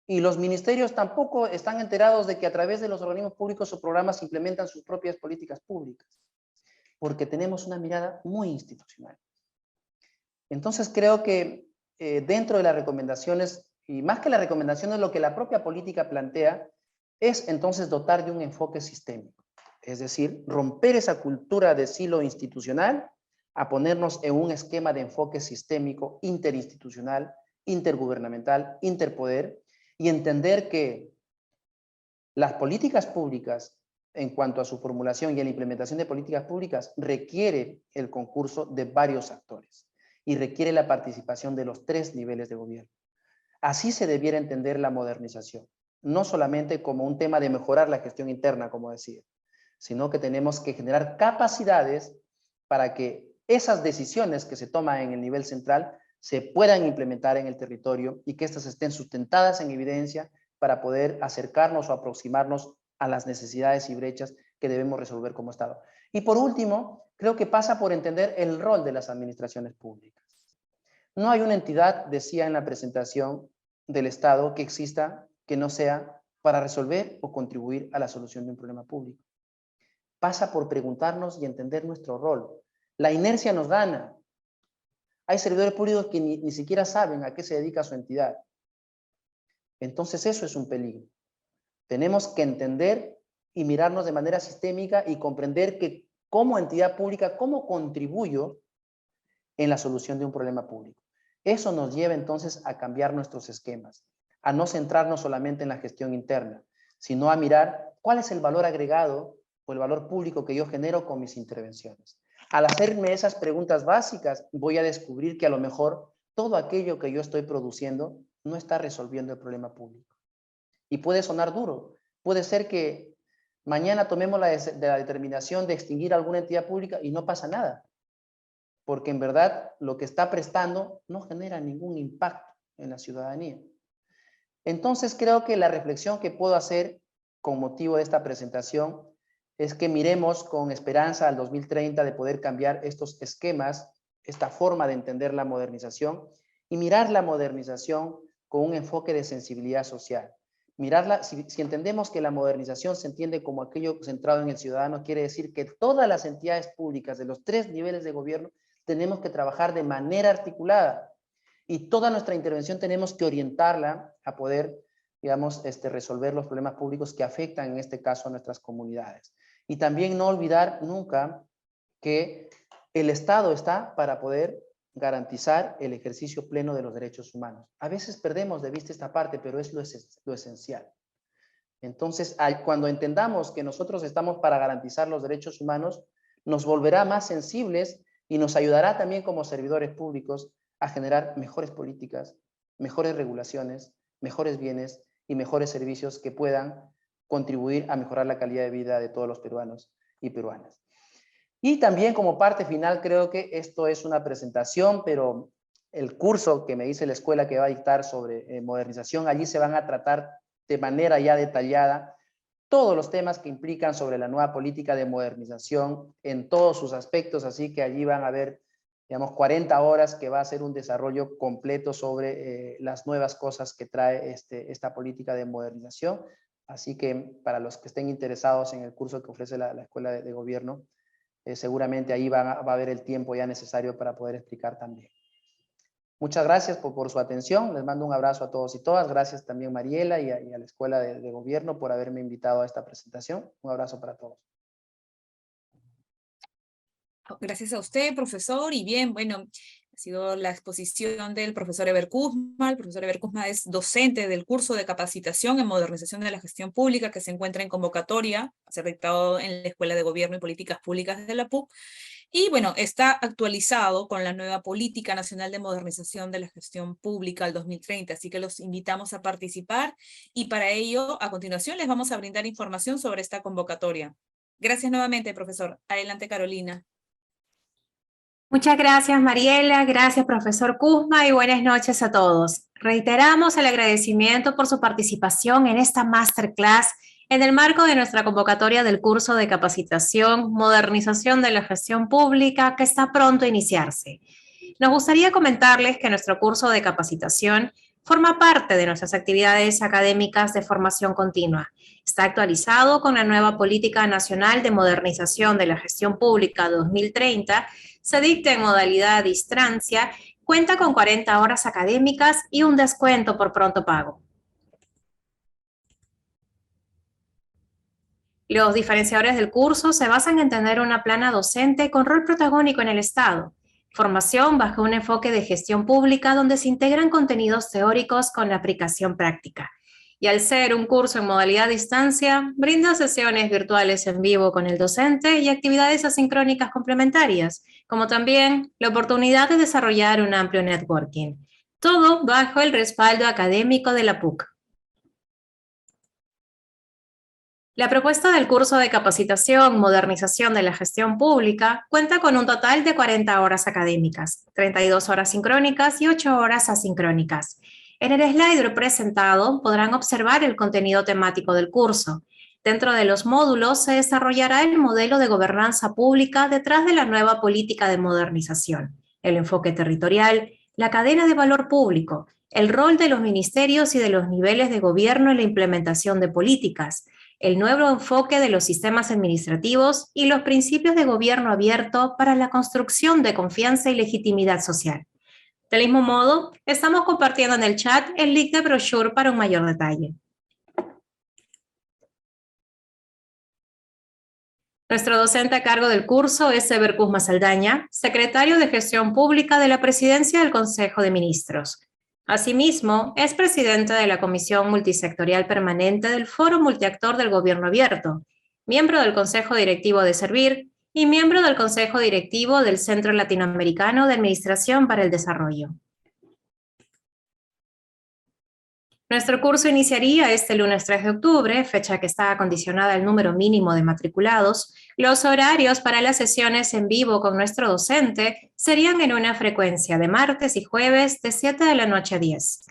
Y los ministerios tampoco están enterados de que a través de los organismos públicos o programas implementan sus propias políticas públicas. Porque tenemos una mirada muy institucional. Entonces creo que dentro de las recomendaciones, y más que las recomendaciones, lo que la propia política plantea es entonces dotar de un enfoque sistémico. Es decir, romper esa cultura de silo institucional a ponernos en un esquema de enfoque sistémico, interinstitucional, intergubernamental, interpoder, y entender que las políticas públicas, en cuanto a su formulación y a la implementación de políticas públicas, requiere el concurso de varios actores y requiere la participación de los 3 niveles de gobierno. Así se debiera entender la modernización, no solamente como un tema de mejorar la gestión interna, como decía, sino que tenemos que generar capacidades para que esas decisiones que se toman en el nivel central se puedan implementar en el territorio y que éstas estén sustentadas en evidencia para poder acercarnos o aproximarnos a las necesidades y brechas que debemos resolver como Estado. Y por último, creo que pasa por entender el rol de las administraciones públicas. No hay una entidad, decía en la presentación del Estado, que exista que no sea para resolver o contribuir a la solución de un problema público. Pasa por preguntarnos y entender nuestro rol. La inercia nos gana. Hay servidores públicos que ni siquiera saben a qué se dedica su entidad. Entonces eso es un peligro. Tenemos que entender y mirarnos de manera sistémica y comprender que como entidad pública, cómo contribuyo en la solución de un problema público. Eso nos lleva entonces a cambiar nuestros esquemas, a no centrarnos solamente en la gestión interna, sino a mirar cuál es el valor agregado o el valor público que yo genero con mis intervenciones. Al hacerme esas preguntas básicas, voy a descubrir que a lo mejor todo aquello que yo estoy produciendo no está resolviendo el problema público. Y puede sonar duro. Puede ser que mañana tomemos la determinación de extinguir alguna entidad pública y no pasa nada. Porque en verdad lo que está prestando no genera ningún impacto en la ciudadanía. Entonces creo que la reflexión que puedo hacer con motivo de esta presentación es que miremos con esperanza al 2030 de poder cambiar estos esquemas, esta forma de entender la modernización y mirar la modernización con un enfoque de sensibilidad social. Mirarla, si entendemos que la modernización se entiende como aquello centrado en el ciudadano, quiere decir que todas las entidades públicas de los 3 niveles de gobierno tenemos que trabajar de manera articulada y toda nuestra intervención tenemos que orientarla a poder, digamos, resolver los problemas públicos que afectan en este caso a nuestras comunidades. Y también no olvidar nunca que el Estado está para poder garantizar el ejercicio pleno de los derechos humanos. A veces perdemos de vista esta parte, pero es lo esencial. Entonces, cuando entendamos que nosotros estamos para garantizar los derechos humanos, nos volverá más sensibles y nos ayudará también como servidores públicos a generar mejores políticas, mejores regulaciones, mejores bienes y mejores servicios que puedan contribuir a mejorar la calidad de vida de todos los peruanos y peruanas. Y también como parte final, creo que esto es una presentación, pero el curso que me dice la escuela que va a dictar sobre modernización, allí se van a tratar de manera ya detallada todos los temas que implican sobre la nueva política de modernización en todos sus aspectos, así que allí van a haber, digamos, 40 horas que va a ser un desarrollo completo sobre las nuevas cosas que trae esta política de modernización. Así que para los que estén interesados en el curso que ofrece la Escuela de Gobierno, seguramente ahí va a haber el tiempo ya necesario para poder explicar también. Muchas gracias por su atención. Les mando un abrazo a todos y todas. Gracias también Mariela y a la Escuela de Gobierno por haberme invitado a esta presentación. Un abrazo para todos. Gracias a usted, profesor. Y bien, bueno, ha sido la exposición del profesor Eber Kuzma. El profesor Eber Kuzma es docente del curso de capacitación en modernización de la gestión pública que se encuentra en convocatoria, a ser dictado en la Escuela de Gobierno y Políticas Públicas de la PUC. Y bueno, está actualizado con la nueva Política Nacional de Modernización de la Gestión Pública al 2030, así que los invitamos a participar y para ello, a continuación, les vamos a brindar información sobre esta convocatoria. Gracias nuevamente, profesor. Adelante, Carolina. Muchas gracias, Mariela. Gracias, profesor Kuzma, y buenas noches a todos. Reiteramos el agradecimiento por su participación en esta masterclass en el marco de nuestra convocatoria del curso de capacitación Modernización de la Gestión Pública que está pronto a iniciarse. Nos gustaría comentarles que nuestro curso de capacitación forma parte de nuestras actividades académicas de formación continua. Está actualizado con la nueva Política Nacional de Modernización de la Gestión Pública 2030, se dicta en modalidad a distancia, cuenta con 40 horas académicas y un descuento por pronto pago. Los diferenciadores del curso se basan en tener una plana docente con rol protagónico en el Estado, formación bajo un enfoque de gestión pública donde se integran contenidos teóricos con la aplicación práctica. Y al ser un curso en modalidad a distancia, brinda sesiones virtuales en vivo con el docente y actividades asincrónicas complementarias, como también la oportunidad de desarrollar un amplio networking. Todo bajo el respaldo académico de la PUC. La propuesta del curso de capacitación Modernización de la Gestión Pública cuenta con un total de 40 horas académicas, 32 horas sincrónicas y 8 horas asincrónicas. En el slide presentado podrán observar el contenido temático del curso. Dentro de los módulos se desarrollará el modelo de gobernanza pública detrás de la nueva política de modernización, el enfoque territorial, la cadena de valor público, el rol de los ministerios y de los niveles de gobierno en la implementación de políticas, el nuevo enfoque de los sistemas administrativos y los principios de gobierno abierto para la construcción de confianza y legitimidad social. Del mismo modo, estamos compartiendo en el chat el link de brochure para un mayor detalle. Nuestro docente a cargo del curso es Eber Kuzma Saldaña, secretario de Gestión Pública de la Presidencia del Consejo de Ministros. Asimismo, es presidente de la Comisión Multisectorial Permanente del Foro Multiactor del Gobierno Abierto, miembro del Consejo Directivo de Servir y miembro del Consejo Directivo del Centro Latinoamericano de Administración para el Desarrollo. Nuestro curso iniciaría este lunes 3 de octubre, fecha que está condicionada al número mínimo de matriculados. Los horarios para las sesiones en vivo con nuestro docente serían en una frecuencia de martes y jueves de 7 de la noche a 10.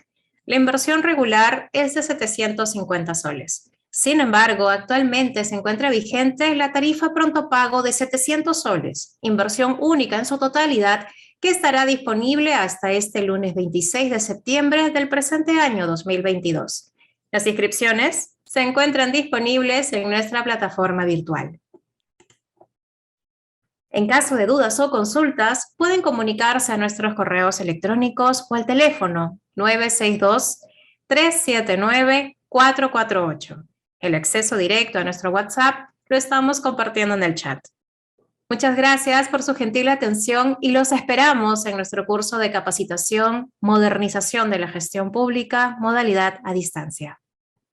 La inversión regular es de 750 soles. Sin embargo, actualmente se encuentra vigente la tarifa pronto pago de 700 soles, inversión única en su totalidad, que estará disponible hasta este lunes 26 de septiembre del presente año 2022. Las inscripciones se encuentran disponibles en nuestra plataforma virtual. En caso de dudas o consultas, pueden comunicarse a nuestros correos electrónicos o al teléfono 962-379-448. El acceso directo a nuestro WhatsApp lo estamos compartiendo en el chat. Muchas gracias por su gentil atención y los esperamos en nuestro curso de capacitación, modernización de la gestión pública, modalidad a distancia.